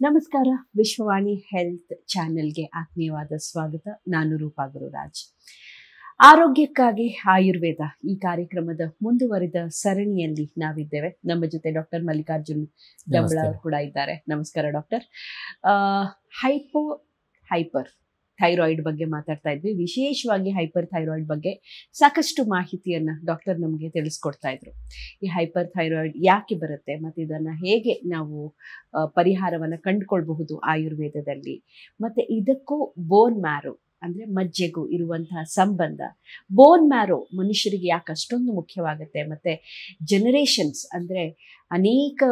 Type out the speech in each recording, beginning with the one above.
ನಮಸ್ಕಾರ. ವಿಶ್ವವಾಣಿ ಹೆಲ್ತ್ ಚಾನೆಲ್ಗೆ ಆತ್ಮೀಯವಾದ ಸ್ವಾಗತ. ನಾನು ರೂಪಾ ಗುರುರಾಜ್. ಆರೋಗ್ಯಕ್ಕಾಗಿ ಆಯುರ್ವೇದ ಈ ಕಾರ್ಯಕ್ರಮದ ಮುಂದುವರಿದ ಸರಣಿಯಲ್ಲಿ ನಾವಿದ್ದೇವೆ. ನಮ್ಮ ಜೊತೆ ಡಾಕ್ಟರ್ ಮಲ್ಲಿಕಾರ್ಜುನ್ ಡಂಬಳ ಅವರು ಕೂಡ ಇದ್ದಾರೆ. ನಮಸ್ಕಾರ ಡಾಕ್ಟರ್. ಹೈಪರ್ ಥೈರಾಯ್ಡ್ ಬಗ್ಗೆ ಮಾತಾಡ್ತಾ ಇದ್ವಿ. ವಿಶೇಷವಾಗಿ ಹೈಪರ್ ಥೈರಾಯ್ಡ್ ಬಗ್ಗೆ ಸಾಕಷ್ಟು ಮಾಹಿತಿಯನ್ನು ಡಾಕ್ಟರ್ ನಮಗೆ ತಿಳಿಸ್ಕೊಡ್ತಾ ಇದ್ರು. ಈ ಹೈಪರ್ ಥೈರಾಯ್ಡ್ ಯಾಕೆ ಬರುತ್ತೆ ಮತ್ತು ಇದನ್ನು ಹೇಗೆ ನಾವು ಪರಿಹಾರವನ್ನು ಕಂಡುಕೊಳ್ಬಹುದು ಆಯುರ್ವೇದದಲ್ಲಿ, ಮತ್ತು ಇದಕ್ಕೂ ಬೋನ್ ಮ್ಯಾರೋ ಅಂದರೆ ಮಜ್ಜೆಗೂ ಇರುವಂತಹ ಸಂಬಂಧ, ಬೋನ್ ಮ್ಯಾರೋ ಮನುಷ್ಯರಿಗೆ ಯಾಕೆ ಅಷ್ಟೊಂದು ಮುಖ್ಯವಾಗುತ್ತೆ, ಮತ್ತು ಜನರೇಷನ್ಸ್ ಅಂದರೆ ಅನೇಕ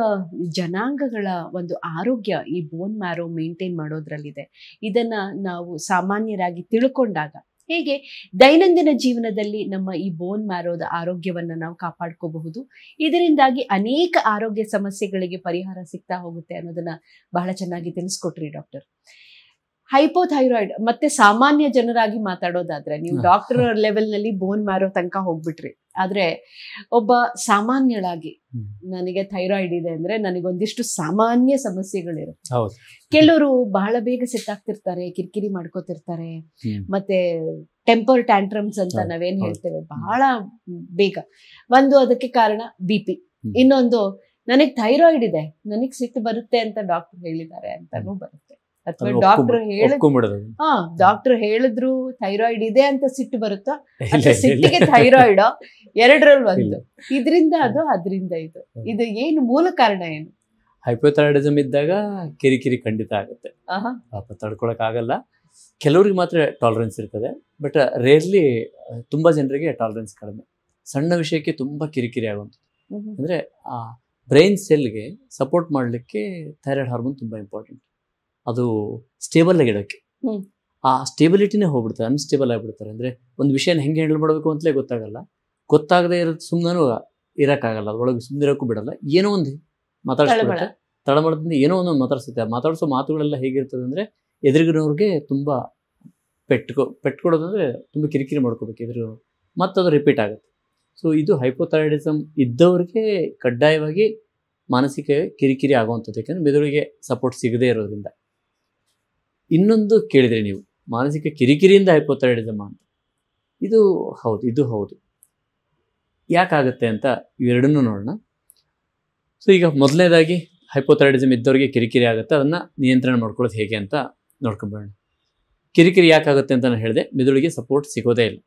ಜನಾಂಗಗಳ ಒಂದು ಆರೋಗ್ಯ ಈ ಬೋನ್ ಮ್ಯಾರೋ ಮೇಂಟೈನ್ ಮಾಡೋದ್ರಲ್ಲಿದೆ. ಇದನ್ನು ನಾವು ಸಾಮಾನ್ಯರಾಗಿ ತಿಳ್ಕೊಂಡಾಗ ಹೇಗೆ ದೈನಂದಿನ ಜೀವನದಲ್ಲಿ ನಮ್ಮ ಈ ಬೋನ್ ಮ್ಯಾರೋದ ಆರೋಗ್ಯವನ್ನು ನಾವು ಕಾಪಾಡ್ಕೋಬಹುದು, ಇದರಿಂದಾಗಿ ಅನೇಕ ಆರೋಗ್ಯ ಸಮಸ್ಯೆಗಳಿಗೆ ಪರಿಹಾರ ಸಿಗ್ತಾ ಹೋಗುತ್ತೆ ಅನ್ನೋದನ್ನ ಬಹಳ ಚೆನ್ನಾಗಿ ತಿಳಿಸ್ಕೊಟ್ರಿ ಡಾಕ್ಟರ್. ಹೈಪೋಥೈರಾಯ್ಡ್ ಮತ್ತೆ ಸಾಮಾನ್ಯ ಜನರಾಗಿ ಮಾತಾಡೋದಾದ್ರೆ, ನೀವು ಡಾಕ್ಟರ್ ಲೆವೆಲ್ನಲ್ಲಿ ಬೋನ್ ಮ್ಯಾರೋ ತನಕ ಹೋಗ್ಬಿಟ್ರಿ, ಆದ್ರೆ ಒಬ್ಬ ಸಾಮಾನ್ಯಳಾಗಿ ನನಗೆ ಥೈರಾಯ್ಡ್ ಇದೆ ಅಂದ್ರೆ ನನಗೊಂದಿಷ್ಟು ಸಾಮಾನ್ಯ ಸಮಸ್ಯೆಗಳಿರುತ್ತೆ. ಕೆಲವರು ಬಹಳ ಬೇಗ ಸೆಟ್ ಆಗ್ತಿರ್ತಾರೆ, ಕಿರಿಕಿರಿ ಮಾಡ್ಕೋತಿರ್ತಾರೆ, ಮತ್ತೆ ಟೆಂಪರ್ ಟ್ಯಾಂಟ್ರಮ್ಸ್ ಅಂತ ನಾವೇನ್ ಹೇಳ್ತೇವೆ ಬಹಳ ಬೇಗ. ಒಂದು ಅದಕ್ಕೆ ಕಾರಣ BP, ಇನ್ನೊಂದು ನನಗೆ ಥೈರಾಯ್ಡ್ ಇದೆ, ನನಗ್ ಸಿಟ್ಟು ಬರುತ್ತೆ ಅಂತ ಡಾಕ್ಟರ್ ಹೇಳಿದ್ದಾರೆ ಅಂತಾನೂ ಬರುತ್ತೆ. ಅಥವಾ ಡಾಕ್ಟರ್ ಹೇಳಿದ್ರು ಥೈರಾಯ್ಡ್ ಇದೆ ಅಂತ ಸಿಟ್ಟು ಬರುತ್ತಾ, ಸಿಟ್ಟಿಗೆ ಥೈರಾಯ್ಡ್, ಎರಡರಲ್ಲಿ ಒಂದು. ಇದರಿಂದ ಅದು, ಅದರಿಂದ ಇದು ಏನು ಮೂಲ ಕಾರಣ ಏನು? ಹೈಪೋಥೈರಾಯ್ಡಿಸಮ್ ಇದ್ದಾಗ ಕಿರಿಕಿರಿ ಖಂಡಿತ ಆಗುತ್ತೆ, ಪಾಪ ತಡ್ಕೊಳಕ್ ಆಗಲ್ಲ. ಕೆಲವ್ರಿಗೆ ಮಾತ್ರ ಟಾಲರೆನ್ಸ್ ಇರ್ತದೆ, ಬಟ್ ರೇರ್ಲಿ ತುಂಬಾ ಜನರಿಗೆ ಟಾಲರೆನ್ಸ್ ಕಡಿಮೆ. ಸಣ್ಣ ವಿಷಯಕ್ಕೆ ತುಂಬಾ ಕಿರಿಕಿರಿ ಆಗುವಂಥದ್ದು. ಅಂದ್ರೆ ಆ ಬ್ರೈನ್ ಸೆಲ್ಗೆ ಸಪೋರ್ಟ್ ಮಾಡಲಿಕ್ಕೆ ಥೈರಾಯ್ಡ್ ಹಾರ್ಮೋನ್ ತುಂಬಾ ಇಂಪಾರ್ಟೆಂಟ್. ಅದು ಸ್ಟೇಬಲ್ ಆಗಿಡೋಕ್ಕೆ. ಆ ಸ್ಟೇಬಿಲಿಟಿನೇ ಹೋಗ್ಬಿಡ್ತಾರೆ, ಅನ್ಸ್ಟೇಬಲ್ ಆಗಿಬಿಡ್ತಾರೆ. ಅಂದರೆ ಒಂದು ವಿಷಯನ ಹೆಂಗೆ ಹ್ಯಾಂಡಲ್ ಮಾಡಬೇಕು ಅಂತಲೇ ಗೊತ್ತಾಗಲ್ಲ. ಗೊತ್ತಾಗದೇ ಇರೋದು ಸುಮ್ಮನೂ ಇರೋಕ್ಕಾಗಲ್ಲ, ಅದರೊಳಗೆ ಸುಮ್ಮನೆ ಇರೋಕ್ಕೂ ಬಿಡಲ್ಲ. ಏನೋ ಒಂದು ಮಾತಾಡಿಸ್ಬಿಡುತ್ತೆ, ತಳಮಳದಿಂದ ಏನೋ ಒಂದು ಮಾತಾಡಿಸುತ್ತೆ. ಮಾತಾಡಿಸೋ ಮಾತುಗಳೆಲ್ಲ ಹೇಗಿರ್ತದೆ ಅಂದರೆ, ಎದುರಿಗಿನವ್ರಿಗೆ ತುಂಬ ಪೆಟ್ಕೊಡೋದಂದರೆ ತುಂಬ ಕಿರಿಕಿರಿ ಮಾಡ್ಕೋಬೇಕು ಎದುರಿಗಿನವ್ರು, ಮತ್ತು ಅದು ರಿಪೀಟ್ ಆಗುತ್ತೆ. ಸೊ ಇದು ಹೈಪೋಥೈರಾಯ್ಡಿಸಮ್ ಇದ್ದವ್ರಿಗೆ ಕಡ್ಡಾಯವಾಗಿ ಮಾನಸಿಕ ಕಿರಿಕಿರಿ ಆಗುವಂಥದ್ದು, ಯಾಕೆಂದರೆ ಮೆದುಳಿಗೆ ಸಪೋರ್ಟ್ ಸಿಗದೇ ಇರೋದ್ರಿಂದ. ಇನ್ನೊಂದು ಕೇಳಿದರೆ ನೀವು, ಮಾನಸಿಕ ಕಿರಿಕಿರಿಯಿಂದ ಹೈಪೋಥೈರಾಯ್ಡಿಸಮ್ ಅಂತ. ಇದು ಹೌದು. ಯಾಕಾಗುತ್ತೆ ಅಂತ ಇವೆರಡನ್ನೂ ನೋಡೋಣ. ಸೊ ಈಗ ಮೊದಲನೇದಾಗಿ ಹೈಪೋಥೈರಾಯ್ಡಿಸಮ್ ಇದ್ದವರಿಗೆ ಕಿರಿಕಿರಿ ಆಗುತ್ತೆ, ಅದನ್ನು ನಿಯಂತ್ರಣ ಮಾಡ್ಕೊಳ್ಳೋದು ಹೇಗೆ ಅಂತ ನೋಡ್ಕೊಂಡ್ಬಿಡೋಣ. ಕಿರಿಕಿರಿ ಯಾಕಾಗುತ್ತೆ ಅಂತ ನಾನು ಹೇಳಿದೆ, ಮೆದುಳಿಗೆ ಸಪೋರ್ಟ್ ಸಿಗೋದೇ ಇಲ್ಲ.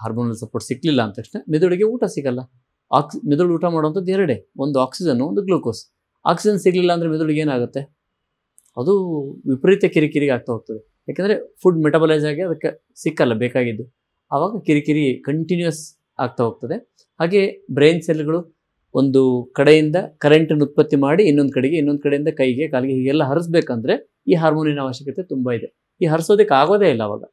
ಹಾರ್ಮೋನಲ್ ಸಪೋರ್ಟ್ ಸಿಕ್ಕಲಿಲ್ಲ ಅಂದ ತಕ್ಷಣ ಮೆದುಳಿಗೆ ಊಟ ಸಿಗಲ್ಲ. ಮೆದುಳು ಊಟ ಮಾಡುವಂಥದ್ದು ಎರಡೇ, ಒಂದು ಆಕ್ಸಿಜನ್, ಒಂದು ಗ್ಲೂಕೋಸ್. ಆಕ್ಸಿಜನ್ ಸಿಗಲಿಲ್ಲ ಅಂದರೆ ಮೆದುಳಿಗೆ ಏನಾಗುತ್ತೆ, ಅದು ವಿಪರೀತ ಕಿರಿಕಿರಿಗೆ ಆಗ್ತಾ ಹೋಗ್ತದೆ. ಯಾಕೆಂದರೆ ಫುಡ್ ಮೆಟಬಲೈಸ್ ಆಗಿ ಅದಕ್ಕೆ ಸಿಕ್ಕಲ್ಲ ಬೇಕಾಗಿದ್ದು, ಆವಾಗ ಕಿರಿಕಿರಿ ಕಂಟಿನ್ಯೂಸ್ ಆಗ್ತಾ ಹೋಗ್ತದೆ. ಹಾಗೆ ಬ್ರೈನ್ ಸೆಲ್ಗಳು ಒಂದು ಕಡೆಯಿಂದ ಕರೆಂಟನ್ನು ಉತ್ಪತ್ತಿ ಮಾಡಿ ಇನ್ನೊಂದು ಕಡೆಯಿಂದ ಕೈಗೆ, ಕಾಲಿಗೆ ಹೀಗೆಲ್ಲ ಹರಿಸ್ಬೇಕಂದ್ರೆ ಈ ಹಾರ್ಮೋನಿನ ಅವಶ್ಯಕತೆ ತುಂಬ ಇದೆ. ಈ ಹರಿಸೋದಕ್ಕೆ ಆಗೋದೇ ಇಲ್ಲ. ಅವಾಗ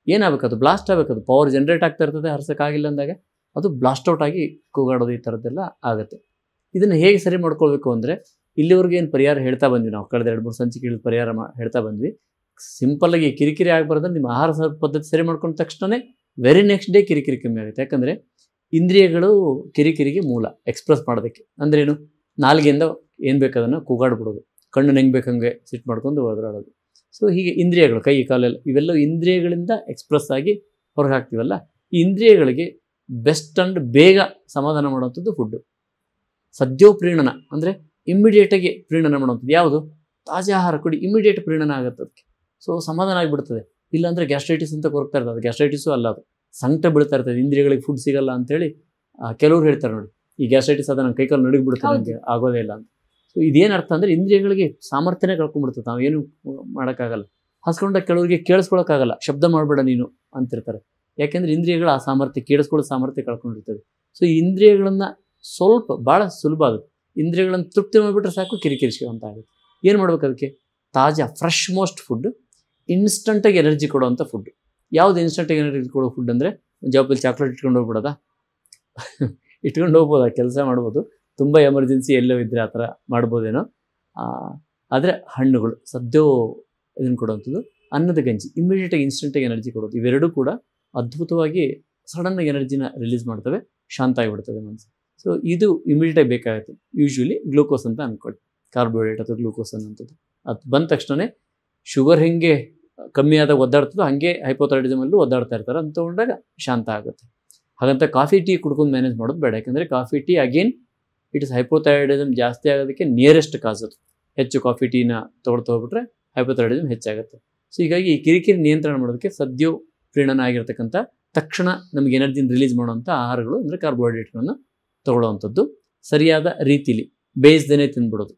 ಏನಾಗಬೇಕು, ಅದು ಬ್ಲಾಸ್ಟ್ ಆಗಬೇಕು. ಅದು ಪವರ್ ಜನರೇಟ್ ಆಗ್ತಾ ಇರ್ತದೆ, ಹರಿಸೋಕ್ಕಾಗಿಲ್ಲ ಅಂದಾಗ ಅದು ಬ್ಲಾಸ್ಟ್ ಔಟ್ ಆಗಿ ಕೂಗಾಡೋದು, ಈ ಥರದ್ದೆಲ್ಲ ಆಗುತ್ತೆ. ಇದನ್ನು ಹೇಗೆ ಸರಿ ಮಾಡ್ಕೊಳ್ಬೇಕು ಅಂದರೆ, ಇಲ್ಲಿವರೆಗೆ ಏನು ಪರಿಹಾರ ಹೇಳ್ತಾ ಬಂದ್ವಿ ನಾವು, ಕಳೆದ 2-3 ಸಂಚಿಕೆಗಳ ಪರಿಹಾರ ಹೇಳ್ತಾ ಬಂದ್ವಿ. ಸಿಂಪಲ್ಲಾಗಿ ಕಿರಿಕಿರಿ ಆಗಬಾರ್ದಂದ್ರೆ ನಿಮ್ಮ ಆಹಾರ ಪದ್ಧತಿ ಸರಿ ಮಾಡ್ಕೊಂಡ ತಕ್ಷಣ ವೆರಿ ನೆಕ್ಸ್ಟ್ ಡೇ ಕಿರಿಕಿರಿ ಕಮ್ಮಿ ಆಗುತ್ತೆ. ಯಾಕಂದರೆ ಇಂದ್ರಿಯಗಳು ಕಿರಿಕಿರಿಗೆ ಮೂಲ ಎಕ್ಸ್ಪ್ರೆಸ್ ಮಾಡೋದಕ್ಕೆ. ಅಂದ್ರೇನು, ನಾಲಿಗೆಯಿಂದ ಏನು ಬೇಕಾದನ್ನು ಕೂಗಾಡ್ಬಿಡೋದು, ಕಣ್ಣು ಹೆಂಗೆ ಬೇಕಂಗೆ ಸಿಟ್ಟು ಮಾಡ್ಕೊಂಡು ಒದರಾಡೋದು. ಸೊ ಹೀಗೆ ಇಂದ್ರಿಯಗಳು, ಕೈ ಕಾಲೆಲ್ಲ ಇವೆಲ್ಲ ಇಂದ್ರಿಯಗಳಿಂದ ಎಕ್ಸ್ಪ್ರೆಸ್ ಆಗಿ ಹೊರಗೆ ಹಾಕ್ತೀವಲ್ಲ, ಈ ಇಂದ್ರಿಯಗಳಿಗೆ ಬೆಸ್ಟ್ ಅಂಡ್ ಬೇಗ ಸಮಾಧಾನ ಮಾಡುವಂಥದ್ದು ಫುಡ್ಡು. ಸದ್ಯೋ ಪ್ರೀಣನ ಅಂದರೆ ಇಮ್ಮಿಡಿಯೇಟಾಗಿ ಪ್ರೀಣನ ಮಾಡುವಂಥದ್ದು ಯಾವುದು, ತಾಜಾ ಆಹಾರ ಕೊಡಿ, ಇಮ್ಮಿಡಿಯೇಟ್ ಪ್ರೀಣನ ಆಗುತ್ತೆ ಅದಕ್ಕೆ. ಸೊ ಸಮಾಧಾನ ಆಗಿಬಿಡ್ತದೆ. ಇಲ್ಲಾಂದರೆ ಗ್ಯಾಸ್ಟ್ರೈಟಿಸ್ ಅಂತ ಕೊರಗ್ತಾ ಇರ್ತದೆ. ಅದು ಗ್ಯಾಸ್ಟ್ರೈಟಿಸು ಅಲ್ಲ, ಅದು ಸಂಕಟ ಬೀಳ್ತಾ ಇರ್ತದೆ. ಇಂದ್ರಿಯಗಳಿಗೆ ಫುಡ್ ಸಿಗಲ್ಲ ಅಂತೇಳಿ ಕೆಲವ್ರು ಹೇಳ್ತಾರೆ ನೋಡಿ, ಈ ಗ್ಯಾಸ್ಟ್ರೈಟಿಸ್ ಅದ ನನ್ನ ಕೈಕಾಲು ನಡುಗಿಬಿಡುತ್ತೆ, ನನಗೆ ಆಗೋದೇ ಇಲ್ಲ ಅಂತ. ಸೊ ಇದೇನು ಅರ್ಥ ಅಂದರೆ, ಇಂದ್ರಿಯಗಳಿಗೆ ಸಾಮರ್ಥ್ಯನೇ ಕಳ್ಕೊಂಡ್ಬಿಡ್ತದೆ, ನಾವು ಏನು ಮಾಡೋಕ್ಕಾಗಲ್ಲ. ಹಸ್ಕೊಂಡಾಗ ಕೆಲವರಿಗೆ ಕೇಳಿಸ್ಕೊಳಕ್ಕಾಗಲ್ಲ, ಶಬ್ದ ಮಾಡಬೇಡ ನೀನು ಅಂತಿರ್ತಾರೆ. ಯಾಕೆಂದರೆ ಇಂದ್ರಿಯಗಳು ಆ ಸಾಮರ್ಥ್ಯ, ಕೇಳಿಸ್ಕೊಳ್ಳೋ ಸಾಮರ್ಥ್ಯ ಕಳ್ಕೊಂಡಿರ್ತದೆ. ಸೊ ಈ ಇಂದ್ರಿಯಗಳನ್ನು ಸ್ವಲ್ಪ ಭಾಳ ಸುಲಭ ಆಗುತ್ತೆ. ಇಂದ್ರಿಯಗಳನ್ನು ತೃಪ್ತಿ ಮಾಡಿಬಿಟ್ರೆ ಸಾಕು, ಕಿರಿಕಿರಿ ಅಂತ ಆಗುತ್ತೆ. ಏನು ಮಾಡ್ಬೇಕು ಅದಕ್ಕೆ, ತಾಜಾ ಫ್ರೆಶ್ ಮೋಸ್ಟ್ ಫುಡ್, ಇನ್ಸ್ಟಂಟಾಗಿ ಎನರ್ಜಿ ಕೊಡುವಂಥ ಫುಡ್. ಯಾವುದು ಇನ್ಸ್ಟಂಟಾಗಿ ಎನರ್ಜಿ ಕೊಡೋ ಫುಡ್ ಅಂದರೆ, ಜಾಬಲ್ಲಿ ಚಾಕ್ಲೇಟ್ ಇಟ್ಕೊಂಡು ಹೋಗ್ಬಿಡೋದಾ, ಇಟ್ಕೊಂಡು ಹೋಗ್ಬೋದಾ, ಕೆಲಸ ಮಾಡ್ಬೋದು. ತುಂಬ ಎಮರ್ಜೆನ್ಸಿ ಎಲ್ಲೋ ಇದ್ದರೆ ಆ ಥರ ಮಾಡ್ಬೋದೇನೋ. ಆದರೆ ಹಣ್ಣುಗಳು ಸದ್ಯೋ ಇದನ್ನು ಕೊಡುವಂಥದ್ದು, ಅನ್ನದ ಗಂಜಿ ಇಮಿಡಿಯೇಟಾಗಿ ಇನ್ಸ್ಟಂಟಾಗಿ ಎನರ್ಜಿ ಕೊಡೋದು. ಇವೆರಡೂ ಕೂಡ ಅದ್ಭುತವಾಗಿ ಸಡನ್ನಾಗಿ ಎನರ್ಜಿನ ರಿಲೀಸ್ ಮಾಡ್ತವೆ, ಶಾಂತ ಆಗಿಬಿಡ್ತದೆ ಮನಸ್ಸು. ಸೊ ಇದು ಇಮಿಡಿಯೇಟಾಗಿ ಬೇಕಾಗುತ್ತೆ. ಯೂಶ್ವಲಿ ಗ್ಲೂಕೋಸ್ ಅಂತ ಅಂದ್ಕೊಳ್ಳಿ, ಕಾರ್ಬೋಹೈಡ್ರೇಟ್ ಅಥವಾ ಗ್ಲೂಕೋಸ್ ಅನ್ನೋಂಥದ್ದು. ಅದು ಬಂದ ತಕ್ಷಣ ಶುಗರ್ ಹೆಂಗೆ ಕಮ್ಮಿ ಆದಾಗ ಒದ್ದಾಡ್ತದೋ ಹಾಗೆ ಹೈಪೋಥೈರಾಯ್ಡಿಸಮಲ್ಲೂ ಒದ್ದಾಡ್ತಾ ಇರ್ತಾರೆ ಅಂತ ತಗೊಂಡಾಗ ಶಾಂತ ಆಗುತ್ತೆ. ಹಾಗಂತ ಕಾಫಿ ಟೀ ಕುಡ್ಕೊಂಡು ಮ್ಯಾನೇಜ್ ಮಾಡೋದು ಬೇಡ. ಯಾಕಂದರೆ coffee tea again it is hypothyroidism ಜಾಸ್ತಿ ಆಗೋದಕ್ಕೆ ನಿಯರೆಸ್ಟ್ ಕಾಸ್ ಅದು. ಹೆಚ್ಚು ಕಾಫಿ ಟೀನ ತೊಗೊಳ್ತಾ ಹೋಗ್ಬಿಟ್ರೆ ಹೈಪೋಥೈರಾಯ್ಡಿಸಮ್ ಹೆಚ್ಚಾಗುತ್ತೆ. ಸೊ ಹೀಗಾಗಿ ಈ ಕಿರಿಕಿರಿ ನಿಯಂತ್ರಣ ಮಾಡೋದಕ್ಕೆ ಸದ್ಯೋ ಪ್ರೀಣನ ಆಗಿರ್ತಕ್ಕಂಥ ತಕ್ಷಣ ನಮಗೆ ಎನರ್ಜಿನ ರಿಲೀಸ್ ಮಾಡುವಂಥ ಆಹಾರಗಳು ಅಂದರೆ ಕಾರ್ಬೋಹೈಡ್ರೇಟ್ಗಳನ್ನು ತೊಗೊಳ್ಳೋವಂಥದ್ದು, ಸರಿಯಾದ ರೀತಿಲಿ ಬೇಯಿಸ್ದೇ ತಿಂದ್ಬಿಡೋದು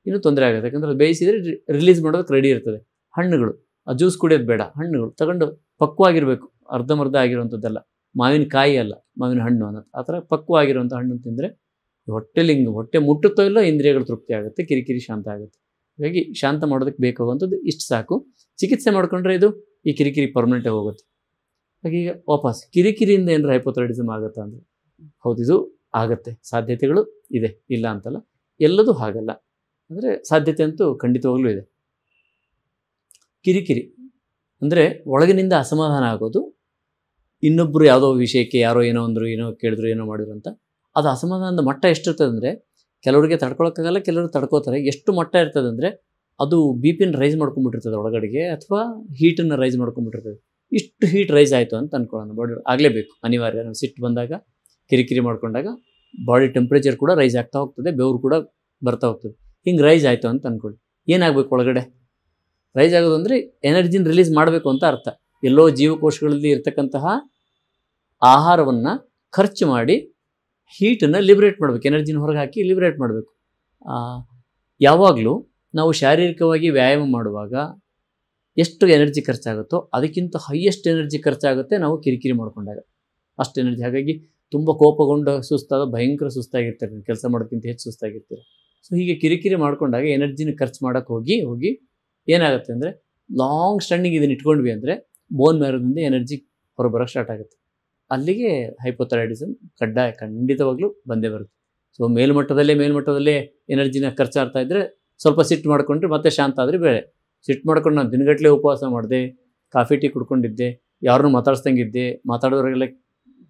ಇನ್ನೂ ತೊಂದರೆ ಆಗುತ್ತೆ. ಯಾಕಂದರೆ ಬೇಯಿಸಿದರೆ ರಿಲೀಸ್ ಮಾಡೋದಕ್ಕೆ ರೆಡಿ ಇರ್ತದೆ. ಹಣ್ಣುಗಳು, ಆ ಜ್ಯೂಸ್ ಕುಡಿಯೋದು ಬೇಡ, ಹಣ್ಣುಗಳು ತಗೊಂಡು ಪಕ್ವಾಗಿರಬೇಕು, ಅರ್ಧಂಬರ್ಧ ಆಗಿರುವಂಥದ್ದೆಲ್ಲ, ಮಾವಿನಕಾಯಿ ಅಲ್ಲ ಮಾವಿನ ಹಣ್ಣು ಅನ್ನೋದು. ಆ ಥರ ಪಕ್ವಾಗಿರುವಂಥ ಹಣ್ಣು ತಿಂದರೆ ಹೊಟ್ಟೆಲಿ ಹೊಟ್ಟೆ ಮುಟ್ಟುತ್ತೋ ಇಲ್ಲ ಇಂದ್ರಿಯಗಳು ತೃಪ್ತಿ ಆಗುತ್ತೆ, ಕಿರಿಕಿರಿ ಶಾಂತ ಆಗುತ್ತೆ. ಹಾಗಾಗಿ ಶಾಂತ ಮಾಡೋದಕ್ಕೆ ಬೇಕಾಗುವಂಥದ್ದು ಇಷ್ಟು ಸಾಕು. ಚಿಕಿತ್ಸೆ ಮಾಡಿಕೊಂಡ್ರೆ ಇದು ಈ ಕಿರಿಕಿರಿ ಪರ್ಮನೆಂಟಾಗಿ ಹೋಗುತ್ತೆ. ಹಾಗೆ ಈಗ ವಾಪಸ್ ಕಿರಿಕಿರಿಯಿಂದ ಏನಾರು ಹೈಪೋಥೈರಾಯ್ಡಿಸಮ್ ಆಗುತ್ತಾ ಅಂದರೆ ಹೌದು, ಇದು ಆಗುತ್ತೆ, ಸಾಧ್ಯತೆಗಳು ಇದೆ, ಇಲ್ಲ ಅಂತಲ್ಲ. ಎಲ್ಲದೂ ಹಾಗಲ್ಲ, ಅಂದರೆ ಸಾಧ್ಯತೆ ಅಂತೂ ಖಂಡಿತವಾಗ್ಲೂ ಇದೆ. ಕಿರಿಕಿರಿ ಅಂದರೆ ಒಳಗಿನಿಂದ ಅಸಮಾಧಾನ ಆಗೋದು, ಇನ್ನೊಬ್ಬರು ಯಾವುದೋ ವಿಷಯಕ್ಕೆ ಯಾರೋ ಏನೋ ಅಂದರು, ಏನೋ ಕೇಳಿದ್ರು, ಏನೋ ಮಾಡಿದ್ರು ಅಂತ. ಅದು ಅಸಮಾಧಾನದ ಮಟ್ಟ ಎಷ್ಟಿರ್ತದೆ ಅಂದರೆ ಕೆಲವರಿಗೆ ತಡ್ಕೊಳಕ್ಕಾಗಲ್ಲ, ಕೆಲವರು ತಡ್ಕೋತಾರೆ. ಎಷ್ಟು ಮಟ್ಟ ಇರ್ತದೆ ಅಂದರೆ ಅದು BP-ನ ರೈಸ್ ಮಾಡ್ಕೊಂಡ್ಬಿಟ್ಟಿರ್ತದೆ ಒಳಗಡೆಗೆ, ಅಥವಾ ಹೀಟನ್ನು ರೈಸ್ ಮಾಡ್ಕೊಂಡ್ಬಿಟ್ಟಿರ್ತದೆ. ಇಷ್ಟು ಹೀಟ್ ರೈಸ್ ಆಯಿತು ಅಂತ ಅಂದ್ಕೊಳ್ಳೋಣ, ಬಾಡಿ ಆಗಲೇಬೇಕು, ಅನಿವಾರ್ಯ. ನಾವು ಸಿಟ್ಟು ಬಂದಾಗ, ಕಿರಿಕಿರಿ ಮಾಡ್ಕೊಂಡಾಗ ಬಾಡಿ ಟೆಂಪ್ರೇಚರ್ ಕೂಡ ರೈಸ್ ಆಗ್ತಾ ಹೋಗ್ತದೆ, ಬೆವರು ಕೂಡ ಬರ್ತಾ ಹೋಗ್ತದೆ. ಹಿಂಗೆ ರೈಸ್ ಆಯಿತು ಅಂತ ಅಂದ್ಕೊಳ್ಳಿ, ಏನಾಗಬೇಕು ಒಳಗಡೆ? ರೈಸ್ ಆಗೋದು ಅಂದರೆ ಎನರ್ಜಿನ ರಿಲೀಸ್ ಮಾಡಬೇಕು ಅಂತ ಅರ್ಥ. ಎಲ್ಲೋ ಜೀವಕೋಶಗಳಲ್ಲಿ ಇರ್ತಕ್ಕಂತಹ ಆಹಾರವನ್ನು ಖರ್ಚು ಮಾಡಿ ಹೀಟನ್ನು ಲಿಬ್ರೇಟ್ ಮಾಡಬೇಕು, ಎನರ್ಜಿನ ಹೊರಗೆ ಹಾಕಿ ಲಿಬ್ರೇಟ್ ಮಾಡಬೇಕು. ಯಾವಾಗಲೂ ನಾವು ಶಾರೀರಿಕವಾಗಿ ವ್ಯಾಯಾಮ ಮಾಡುವಾಗ ಎಷ್ಟು ಎನರ್ಜಿ ಖರ್ಚಾಗುತ್ತೋ ಅದಕ್ಕಿಂತ ಹೈಯೆಸ್ಟ್ ಎನರ್ಜಿ ಖರ್ಚಾಗುತ್ತೆ ನಾವು ಕಿರಿಕಿರಿ ಮಾಡ್ಕೊಂಡಾಗ, ಅಷ್ಟು ಎನರ್ಜಿ. ಹಾಗಾಗಿ ತುಂಬ ಕೋಪಗೊಂಡ ಸುಸ್ತಾದ ಭಯಂಕರ ಸುಸ್ತಾಗಿರ್ತಾರೆ, ಕೆಲಸ ಮಾಡೋದಕ್ಕಿಂತ ಹೆಚ್ಚು ಸುಸ್ತಾಗಿರ್ತೀರ. ಸೊ ಹೀಗೆ ಕಿರಿಕಿರಿ ಮಾಡ್ಕೊಂಡಾಗ ಎನರ್ಜಿನ ಖರ್ಚು ಮಾಡೋಕ್ಕೆ ಹೋಗಿ ಏನಾಗುತ್ತೆ ಅಂದರೆ ಲಾಂಗ್ ಸ್ಟ್ಯಾಂಡಿಂಗ್ ಇದನ್ನು ಇಟ್ಕೊಂಡ್ವಿ ಅಂದರೆ ಬೋನ್ ಮ್ಯಾರೋದಿಂದ ಎನರ್ಜಿ ಹೊರಬರೋಕ್ಕೆ ಸ್ಟಾರ್ಟ್ ಆಗುತ್ತೆ. ಅಲ್ಲಿಗೆ ಹೈಪೋಥೈರಾಯ್ಡಿಸಮ್ ಖಂಡಿತವಾಗ್ಲೂ ಬಂದೇ ಬರುತ್ತೆ. ಸೊ ಮೇಲ್ಮಟ್ಟದಲ್ಲೇ ಎನರ್ಜಿನ ಖರ್ಚಾಗ್ತಾ ಇದ್ದರೆ ಸ್ವಲ್ಪ ಸಿಟ್ಟು ಮಾಡ್ಕೊಂಡ್ರೆ ಮತ್ತೆ ಶಾಂತ ಆದರೆ ಬೇರೆ. ಸಿಟ್ಟು ಮಾಡ್ಕೊಂಡು ನಾನು ದಿನಗಟ್ಟಲೆ ಉಪವಾಸ ಮಾಡಿದೆ, ಕಾಫಿ ಟೀ ಕುಡ್ಕೊಂಡಿದ್ದೆ, ಯಾರನ್ನೂ ಮಾತಾಡ್ಸ್ದಂಗಿದ್ದೆ, ಮಾತಾಡೋರಿಗೆಲ್ಲ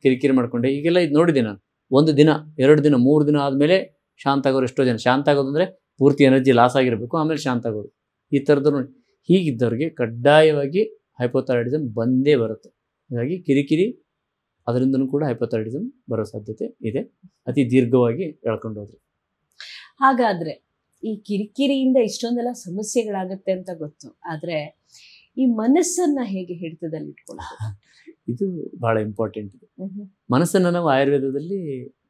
ಕಿರಿಕಿರಿ ಮಾಡ್ಕೊಂಡೆ, ಹೀಗೆಲ್ಲ ಇದು ನೋಡಿದ್ದೆ ನಾನು. 1 ದಿನ 2 ದಿನ 3 ದಿನ ಆದಮೇಲೆ ಶಾಂತ ಆಗೋರು ಎಷ್ಟೋ ಜನ. ಶಾಂತ ಆಗೋದಂದರೆ ಪೂರ್ತಿ ಎನರ್ಜಿ ಲಾಸ್ ಆಗಿರಬೇಕು, ಆಮೇಲೆ ಶಾಂತ ಆಗೋದು. ಈ ಥರದ್ದು ನೋಡಿ, ಹೀಗಿದ್ದವ್ರಿಗೆ ಕಡ್ಡಾಯವಾಗಿ ಹೈಪೋಥೈರಾಯ್ಡಿಸಮ್ ಬಂದೇ ಬರುತ್ತೆ. ಹಾಗಾಗಿ ಕಿರಿಕಿರಿ ಅದರಿಂದನೂ ಕೂಡ ಹೈಪೋಥೈರಾಯ್ಡಿಸಮ್ ಬರೋ ಸಾಧ್ಯತೆ ಇದೆ, ಅತಿ ದೀರ್ಘವಾಗಿ ಎಳ್ಕೊಂಡು ಹೋದ್ರೆ. ಹಾಗಾದರೆ ಈ ಕಿರಿಕಿರಿಯಿಂದ ಇಷ್ಟೊಂದೆಲ್ಲ ಸಮಸ್ಯೆಗಳಾಗುತ್ತೆ ಅಂತ ಗೊತ್ತು, ಆದರೆ ಈ ಮನಸ್ಸನ್ನು ಹೇಗೆ ಹಿಡಿತದಲ್ಲಿ ಇಟ್ಕೊಳ್ಳೋದು? ಇದು ಭಾಳ ಇಂಪಾರ್ಟೆಂಟ್ ಇದೆ. ಮನಸ್ಸನ್ನು ನಾವು ಆಯುರ್ವೇದದಲ್ಲಿ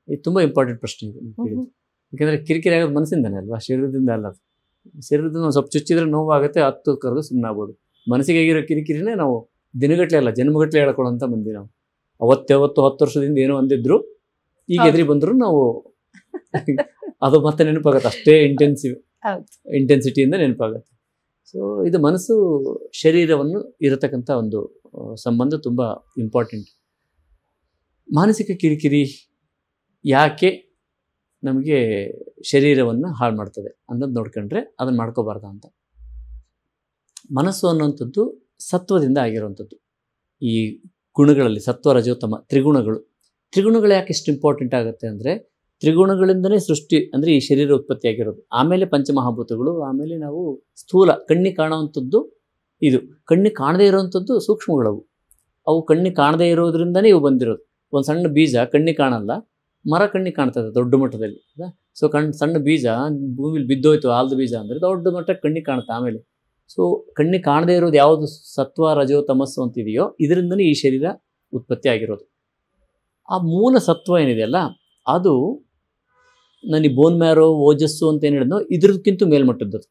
ಇದು ತುಂಬ ಇಂಪಾರ್ಟೆಂಟ್ ಪ್ರಶ್ನೆ ಇದೆ. ಯಾಕೆಂದರೆ ಕಿರಿಕಿರಿ ಆಗೋದು ಮನಸ್ಸಿಂದನೇ ಅಲ್ವಾ, ಶರೀರದಿಂದ ಅಲ್ಲ. ಶರೀರದಿಂದ ಸ್ವಲ್ಪ ಚುಚ್ಚಿದ್ರೆ ನೋವಾಗುತ್ತೆ, 10 ಕರೆದು ಸುಮ್ಮನೆ ಆಗ್ಬೋದು. ಮನಸ್ಸಿಗೆ ಆಗಿರೋ ಕಿರಿಕಿರಿನೇ ನಾವು ದಿನಗಟ್ಟಲೆ ಅಲ್ಲ ಜನ್ಮಗಟ್ಟಲೆ ಹೇಳ್ಕೊಳ್ಳೋಂಥ ಮಂದಿ ನಾವು. 10 ವರ್ಷದಿಂದ ಏನೋ ಅಂದಿದ್ರು, ಈಗ ಎದುರಿ ಬಂದರೂ ನಾವು ಅದು ಮತ್ತೆ ನೆನಪಾಗುತ್ತೆ, ಅಷ್ಟೇ ಇಂಟೆನ್ಸಿಟಿಯಿಂದ ನೆನಪಾಗುತ್ತೆ. ಸೊ ಇದು ಮನಸ್ಸು ಶರೀರವನ್ನು ಇರತಕ್ಕಂಥ ಒಂದು ಸಂಬಂಧ ತುಂಬ ಇಂಪಾರ್ಟೆಂಟ್. ಮಾನಸಿಕ ಕಿರಿಕಿರಿ ಯಾಕೆ ನಮಗೆ ಶರೀರವನ್ನು ಹಾಳು ಮಾಡ್ತದೆ ಅನ್ನೋದು ನೋಡ್ಕೊಂಡ್ರೆ ಅದನ್ನು ಮಾಡ್ಕೋಬಾರ್ದು ಅಂತ. ಮನಸ್ಸು ಅನ್ನುವಂಥದ್ದು ಸತ್ವದಿಂದ ಆಗಿರುವಂಥದ್ದು. ಈ ಗುಣಗಳಲ್ಲಿ ಸತ್ವ ರಜೋತಮ ತ್ರಿಗುಣಗಳು ಯಾಕೆ ಇಷ್ಟು ಇಂಪಾರ್ಟೆಂಟ್ ಆಗುತ್ತೆ ಅಂದರೆ ತ್ರಿಗುಣಗಳಿಂದಲೇ ಸೃಷ್ಟಿ ಅಂದರೆ ಈ ಶರೀರ ಉತ್ಪತ್ತಿ ಆಗಿರೋದು. ಆಮೇಲೆ ಪಂಚಮಹಾಭೂತಗಳು, ಆಮೇಲೆ ನಾವು ಸ್ಥೂಲ ಕಣ್ಣಿಗೆ ಕಾಣುವಂಥದ್ದು. ಇದು ಕಣ್ಣಿಗೆ ಕಾಣದೇ ಇರೋವಂಥದ್ದು ಸೂಕ್ಷ್ಮಗಳವು. ಅವು ಕಣ್ಣಿಗೆ ಕಾಣದೇ ಇರೋದ್ರಿಂದನೇ ಇವು ಬಂದಿರೋದು. ಒಂದು ಸಣ್ಣ ಬೀಜ ಕಣ್ಣಿಗೆ ಕಾಣಲ್ಲ, ಮರ ಕಣ್ಣಿಗೆ ಕಾಣ್ತದೆ ದೊಡ್ಡ ಮಟ್ಟದಲ್ಲಿ. ಸೊ ಸಣ್ಣ ಬೀಜ ಭೂಮಿಲಿ ಬಿದ್ದೋಯ್ತು, ಆಲ್ದ ಬೀಜ ಅಂದರೆ ದೊಡ್ಡ ಮಟ್ಟಕ್ಕೆ ಕಣ್ಣಿಗೆ ಕಾಣುತ್ತೆ. ಆಮೇಲೆ ಸೊ ಕಣ್ಣಿಗೆ ಕಾಣದೇ ಇರೋದು ಯಾವುದು ಸತ್ವ ರಜೋ ತಮಸ್ಸು ಅಂತಿದೆಯೋ ಇದರಿಂದನೇ ಈ ಶರೀರ ಉತ್ಪತ್ತಿ ಆಗಿರೋದು. ಆ ಮೂಲ ಸತ್ವ ಏನಿದೆಯಲ್ಲ ಅದು ನನಗೆ ಬೋನ್ ಮ್ಯಾರೋ ಓಜಸ್ಸು ಅಂತ ಏನು ಹೇಳಿದ್ನೋ ಇದ್ರಕ್ಕಿಂತ ಮೇಲ್ಮಟ್ಟದ್ದು. ಅದು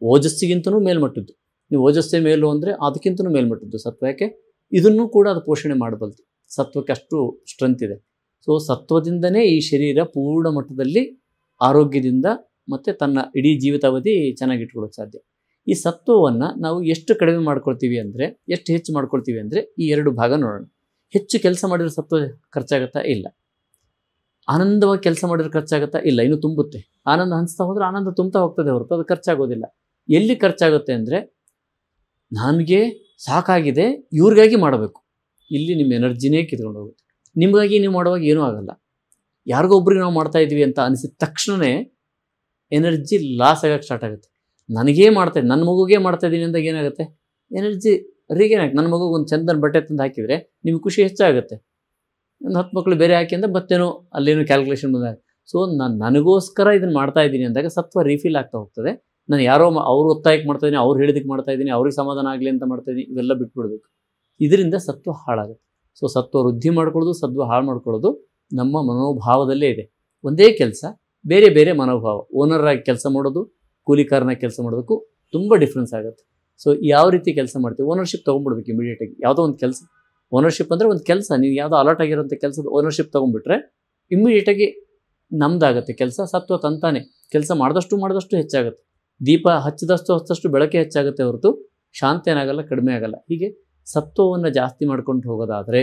ಓಜಸ್ಸಿಗಿಂತನೂ ಮೇಲ್ಮಟ್ಟದ್ದು. ನೀವು ಓಜಸ್ಸೇ ಮೇಲು ಅಂದರೆ ಅದಕ್ಕಿಂತನೂ ಮೇಲ್ಮಟ್ಟದ್ದು ಸತ್ವ. ಯಾಕೆ ಇದನ್ನು ಕೂಡ ಅದು ಪೋಷಣೆ ಮಾಡಬಲ್ತು. ಸತ್ವಕ್ಕೆ ಅಷ್ಟು ಸ್ಟ್ರೆಂತ್ ಇದೆ. ಸೊ ಸತ್ವದಿಂದನೇ ಈ ಶರೀರ ಪೂರ್ಣ ಮಟ್ಟದಲ್ಲಿ ಆರೋಗ್ಯದಿಂದ ಮತ್ತು ತನ್ನ ಇಡೀ ಜೀವಿತಾವಧಿ ಚೆನ್ನಾಗಿಟ್ಕೊಳ್ಳೋಕೆ ಸಾಧ್ಯ. ಈ ಸತ್ವವನ್ನು ನಾವು ಎಷ್ಟು ಕಡಿಮೆ ಮಾಡ್ಕೊಳ್ತೀವಿ ಅಂದರೆ, ಎಷ್ಟು ಹೆಚ್ಚು ಮಾಡ್ಕೊಳ್ತೀವಿ ಅಂದರೆ ಈ 2 ಭಾಗ ನೋಡೋಣ. ಹೆಚ್ಚು ಕೆಲಸ ಮಾಡಿರೋ ಸತ್ವ ಖರ್ಚಾಗುತ್ತಾ? ಇಲ್ಲ. ಆನಂದವಾಗಿ ಕೆಲಸ ಮಾಡಿದ್ರೆ ಖರ್ಚಾಗುತ್ತಾ? ಇಲ್ಲ. ಇನ್ನೂ ತುಂಬುತ್ತೆ. ಆನಂದ ಹಂಚ್ತಾ ಹೋದರೆ ಆನಂದ ತುಂಬ್ತಾ ಹೋಗ್ತದೆ ಹೊರತು ಅದು ಖರ್ಚಾಗೋದಿಲ್ಲ. ಎಲ್ಲಿ ಖರ್ಚಾಗುತ್ತೆ ಅಂದರೆ ನನಗೆ ಸಾಕಾಗಿದೆ ಇವ್ರಿಗಾಗಿ ಮಾಡಬೇಕು, ಇಲ್ಲಿ ನಿಮ್ಮ ಎನರ್ಜಿನೇ ಕಿತ್ಕೊಂಡು ಹೋಗುತ್ತೆ. ನಿಮಗಾಗಿ ನೀವು ಮಾಡುವಾಗ ಏನೂ ಆಗಲ್ಲ. ಯಾರಿಗೋ ಒಬ್ರಿಗೆ ನಾವು ಮಾಡ್ತಾ ಇದ್ದೀವಿ ಅಂತ ಅನಿಸಿದ ತಕ್ಷಣವೇ ಎನರ್ಜಿ ಲಾಸ್ ಆಗೋಕ್ಕೆ ಸ್ಟಾರ್ಟ್ ಆಗುತ್ತೆ. ನನಗೇ ಮಾಡ್ತಾಯಿದ್ದೀನಿ, ನನ್ನ ಮಗುಗೆ ಮಾಡ್ತಾಯಿದ್ದೀನಿ ಅಂದಾಗ ಏನಾಗುತ್ತೆ, ಎನರ್ಜಿ ರೀಗೇನ್ ಆಗುತ್ತೆ. ನನ್ನ ಮಗುಗೆ ಒಂದು ಚಂದನ ಬಟ್ಟೆ ತಂದು ಹಾಕಿದರೆ ನಿಮ್ಗೆ ಖುಷಿ ಹೆಚ್ಚಾಗುತ್ತೆ. ಒಂದು 10 ಮಕ್ಕಳು ಬೇರೆ ಹಾಕಿ ಅಂತ ಮತ್ತೇನೋ ಅಲ್ಲೇನೋ ಕ್ಯಾಲ್ಕುಲೇಷನ್ ಬಂದಾಗ, ಸೊ ನಾನು ನನಗೋಸ್ಕರ ಇದನ್ನು ಮಾಡ್ತಾ ಇದ್ದೀನಿ ಅಂದಾಗ ಸತ್ವ ರೀಫಿಲ್ ಆಗ್ತಾ ಹೋಗ್ತದೆ. ನಾನು ಯಾರೋ ಅವ್ರು ಒತ್ತಾಯಕ್ಕೆ ಮಾಡ್ತಾಯಿದ್ದೀನಿ, ಅವ್ರು ಹೇಳಿದಕ್ಕೆ ಮಾಡ್ತಾಯಿದ್ದೀನಿ, ಅವ್ರಿಗೆ ಸಮಾಧಾನ ಆಗಲಿ ಅಂತ ಮಾಡ್ತಾಯಿದ್ದೀನಿ, ಇವೆಲ್ಲ ಬಿಟ್ಬಿಡ್ಬೇಕು. ಇದರಿಂದ ಸತ್ವ ಹಾಳಾಗುತ್ತೆ. ಸೊ ಸತ್ವ ವೃದ್ಧಿ ಮಾಡ್ಕೊಳ್ಳೋದು, ಸತ್ವ ಹಾಳು ಮಾಡ್ಕೊಳ್ಳೋದು ನಮ್ಮ ಮನೋಭಾವದಲ್ಲೇ ಇದೆ. ಒಂದೇ ಕೆಲಸ ಬೇರೆ ಬೇರೆ ಮನೋಭಾವ. ಓನರಾಗಿ ಕೆಲಸ ಮಾಡೋದು, ಕೂಲಿಕಾರನಾಗಿ ಕೆಲಸ ಮಾಡೋದಕ್ಕೂ ತುಂಬ ಡಿಫ್ರೆನ್ಸ್ ಆಗುತ್ತೆ. ಸೊ ಯಾವ ರೀತಿ ಕೆಲಸ ಮಾಡ್ತೀವಿ, ಓನರ್ಶಿಪ್ ತೊಗೊಂಡ್ಬಿಡ್ಬೇಕು ಇಮಿಡಿಯೇಟಾಗಿ. ಯಾವುದೋ ಒಂದು ಕೆಲಸ, ಓನರ್ಶಿಪ್ ಅಂದರೆ ಒಂದು ಕೆಲಸ, ನೀವು ಯಾವುದೋ ಅಲರ್ಟ್ ಆಗಿರೋಂಥ ಕೆಲಸದ ಓನರ್ಶಿಪ್ ತೊಗೊಂಡ್ಬಿಟ್ರೆ ಇಮ್ಮಿಡಿಯೇಟಾಗಿ ನಮ್ದಾಗುತ್ತೆ ಕೆಲಸ. ಸತ್ವ ತಂತಾನೆ ಕೆಲಸ ಮಾಡಿದಷ್ಟು ಹೆಚ್ಚಾಗುತ್ತೆ. ದೀಪ ಹಚ್ಚಿದಷ್ಟು ಬೆಳಕೆ ಹೆಚ್ಚಾಗುತ್ತೆ ಹೊರತು ಶಾಂತಿ ಏನಾಗಲ್ಲ, ಕಡಿಮೆ ಆಗಲ್ಲ. ಹೀಗೆ ಸತ್ವವನ್ನು ಜಾಸ್ತಿ ಮಾಡ್ಕೊಂಡು ಹೋಗೋದಾದರೆ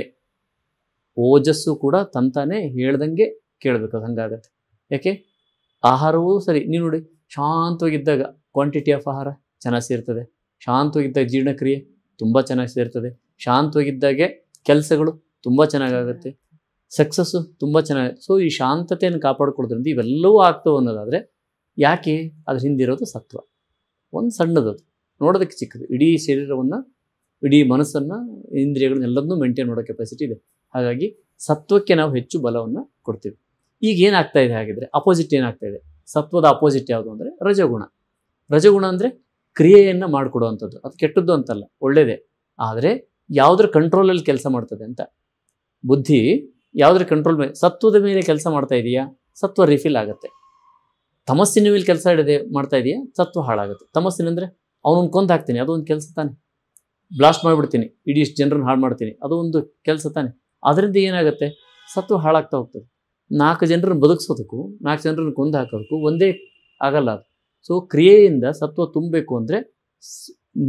ಓಜಸ್ಸು ಕೂಡ ತಂತಾನೆ ಹೇಳ್ದಂಗೆ ಕೇಳಬೇಕು, ಅದು ಹಂಗಾಗತ್ತೆ. ಯಾಕೆ, ಆಹಾರವೂ ಸರಿ. ನೀವು ನೋಡಿ, ಶಾಂತವಾಗಿದ್ದಾಗ ಕ್ವಾಂಟಿಟಿ ಆಫ್ ಆಹಾರ ಚೆನ್ನಾಗಿ ಸೇರ್ತದೆ, ಶಾಂತವಾಗಿದ್ದಾಗ ಜೀರ್ಣಕ್ರಿಯೆ ತುಂಬ ಚೆನ್ನಾಗಿ ಸೇರ್ತದೆ, ಶಾಂತವಾಗಿದ್ದಾಗೆ ಕೆಲಸಗಳು ತುಂಬ ಚೆನ್ನಾಗಾಗುತ್ತೆ, ಸಕ್ಸಸ್ಸು ತುಂಬ ಚೆನ್ನಾಗಿ. ಸೊ ಈ ಶಾಂತತೆಯನ್ನು ಕಾಪಾಡ್ಕೊಳ್ಳೋದ್ರಿಂದ ಇವೆಲ್ಲವೂ ಆಗ್ತವೆ ಅನ್ನೋದಾದರೆ ಯಾಕೆ, ಅದ್ರ ಹಿಂದಿರೋದು ಸತ್ವ. ಒಂದು ಸಣ್ಣದದು, ನೋಡೋದಕ್ಕೆ ಚಿಕ್ಕದು, ಇಡೀ ಶರೀರವನ್ನು, ಇಡೀ ಮನಸ್ಸನ್ನು, ಇಂದ್ರಿಯಗಳನ್ನೆಲ್ಲದನ್ನೂ ಮೇಂಟೈನ್ ಮಾಡೋ ಕೆಪಾಸಿಟಿ ಇದೆ. ಹಾಗಾಗಿ ಸತ್ವಕ್ಕೆ ನಾವು ಹೆಚ್ಚು ಬಲವನ್ನು ಕೊಡ್ತೀವಿ. ಈಗ ಏನಾಗ್ತಾ ಇದೆ ಹಾಗಿದ್ರೆ, ಅಪೋಸಿಟ್ ಏನಾಗ್ತಾ ಇದೆ, ಸತ್ವದ ಅಪೋಸಿಟ್ ಯಾವುದು ಅಂದರೆ ರಜಗುಣ. ರಜಗುಣ ಅಂದರೆ ಕ್ರಿಯೆಯನ್ನು ಮಾಡಿಕೊಡುವಂಥದ್ದು. ಅದು ಕೆಟ್ಟದ್ದು ಅಂತಲ್ಲ, ಒಳ್ಳೆಯದೇ. ಆದರೆ ಯಾವುದ್ರ ಕಂಟ್ರೋಲಲ್ಲಿ ಕೆಲಸ ಮಾಡ್ತದೆ ಅಂತ. ಬುದ್ಧಿ ಯಾವುದ್ರ ಕಂಟ್ರೋಲ್ ಮೇಲೆ, ಸತ್ವದ ಮೇಲೆ ಕೆಲಸ ಮಾಡ್ತಾ ಇದೆಯಾ, ಸತ್ವ ರಿಫಿಲ್ ಆಗುತ್ತೆ. ತಮಸ್ಸಿನ ಮೇಲೆ ಕೆಲಸ ಮಾಡ್ತಾ ಇದೆಯಾ, ಸತ್ವ ಹಾಳಾಗುತ್ತೆ. ತಮಸ್ಸಿನಂದರೆ ಅವನನ್ನು ಕೊಂದು ಹಾಕ್ತೀನಿ, ಅದು ಒಂದು ಕೆಲಸ ತಾನೆ. ಬ್ಲಾಸ್ಟ್ ಮಾಡಿಬಿಡ್ತೀನಿ, ಇಡೀ ಇಷ್ಟು ಜನರನ್ನು ಹಾಳು ಮಾಡ್ತೀನಿ, ಅದು ಒಂದು ಕೆಲಸ ತಾನೆ. ಅದರಿಂದ ಏನಾಗುತ್ತೆ, ಸತ್ವ ಹಾಳಾಗ್ತಾ ಹೋಗ್ತದೆ. 4 ಜನರನ್ನು ಬದುಕಿಸೋದಕ್ಕೂ 4 ಜನರನ್ನು ಕೊಂದು ಹಾಕೋದಕ್ಕೂ ಒಂದೇ ಆಗಲ್ಲ ಅದು. ಸೊ ಕ್ರಿಯೆಯಿಂದ ಸತ್ವ ತುಂಬಬೇಕು ಅಂದರೆ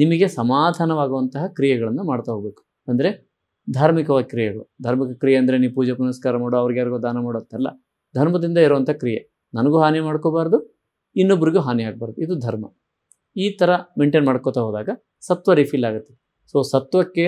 ನಿಮಗೆ ಸಮಾಧಾನವಾಗುವಂತಹ ಕ್ರಿಯೆಗಳನ್ನು ಮಾಡ್ತಾ ಹೋಗಬೇಕು. ಅಂದರೆ ಧಾರ್ಮಿಕವಾಗಿ ಕ್ರಿಯೆಗಳು. ಧಾರ್ಮಿಕ ಕ್ರಿಯೆ ಅಂದರೆ ನೀವು ಪೂಜೆ ಪುನಸ್ಕಾರ ಮಾಡೋ, ಅವ್ರಿಗೆ ಯಾರಿಗೋ ದಾನ ಮಾಡೋದಲ್ಲ. ಧರ್ಮದಿಂದ ಇರುವಂಥ ಕ್ರಿಯೆ. ನನಗೂ ಹಾನಿ ಮಾಡ್ಕೋಬಾರ್ದು, ಇನ್ನೊಬ್ರಿಗೂ ಹಾನಿ ಆಗಬಾರ್ದು, ಇದು ಧರ್ಮ. ಈ ಥರ ಮೇಂಟೈನ್ ಮಾಡ್ಕೋತಾ ಹೋದಾಗ ಸತ್ವ ರಿಫಿಲ್ ಆಗುತ್ತೆ. ಸೊ ಸತ್ವಕ್ಕೆ,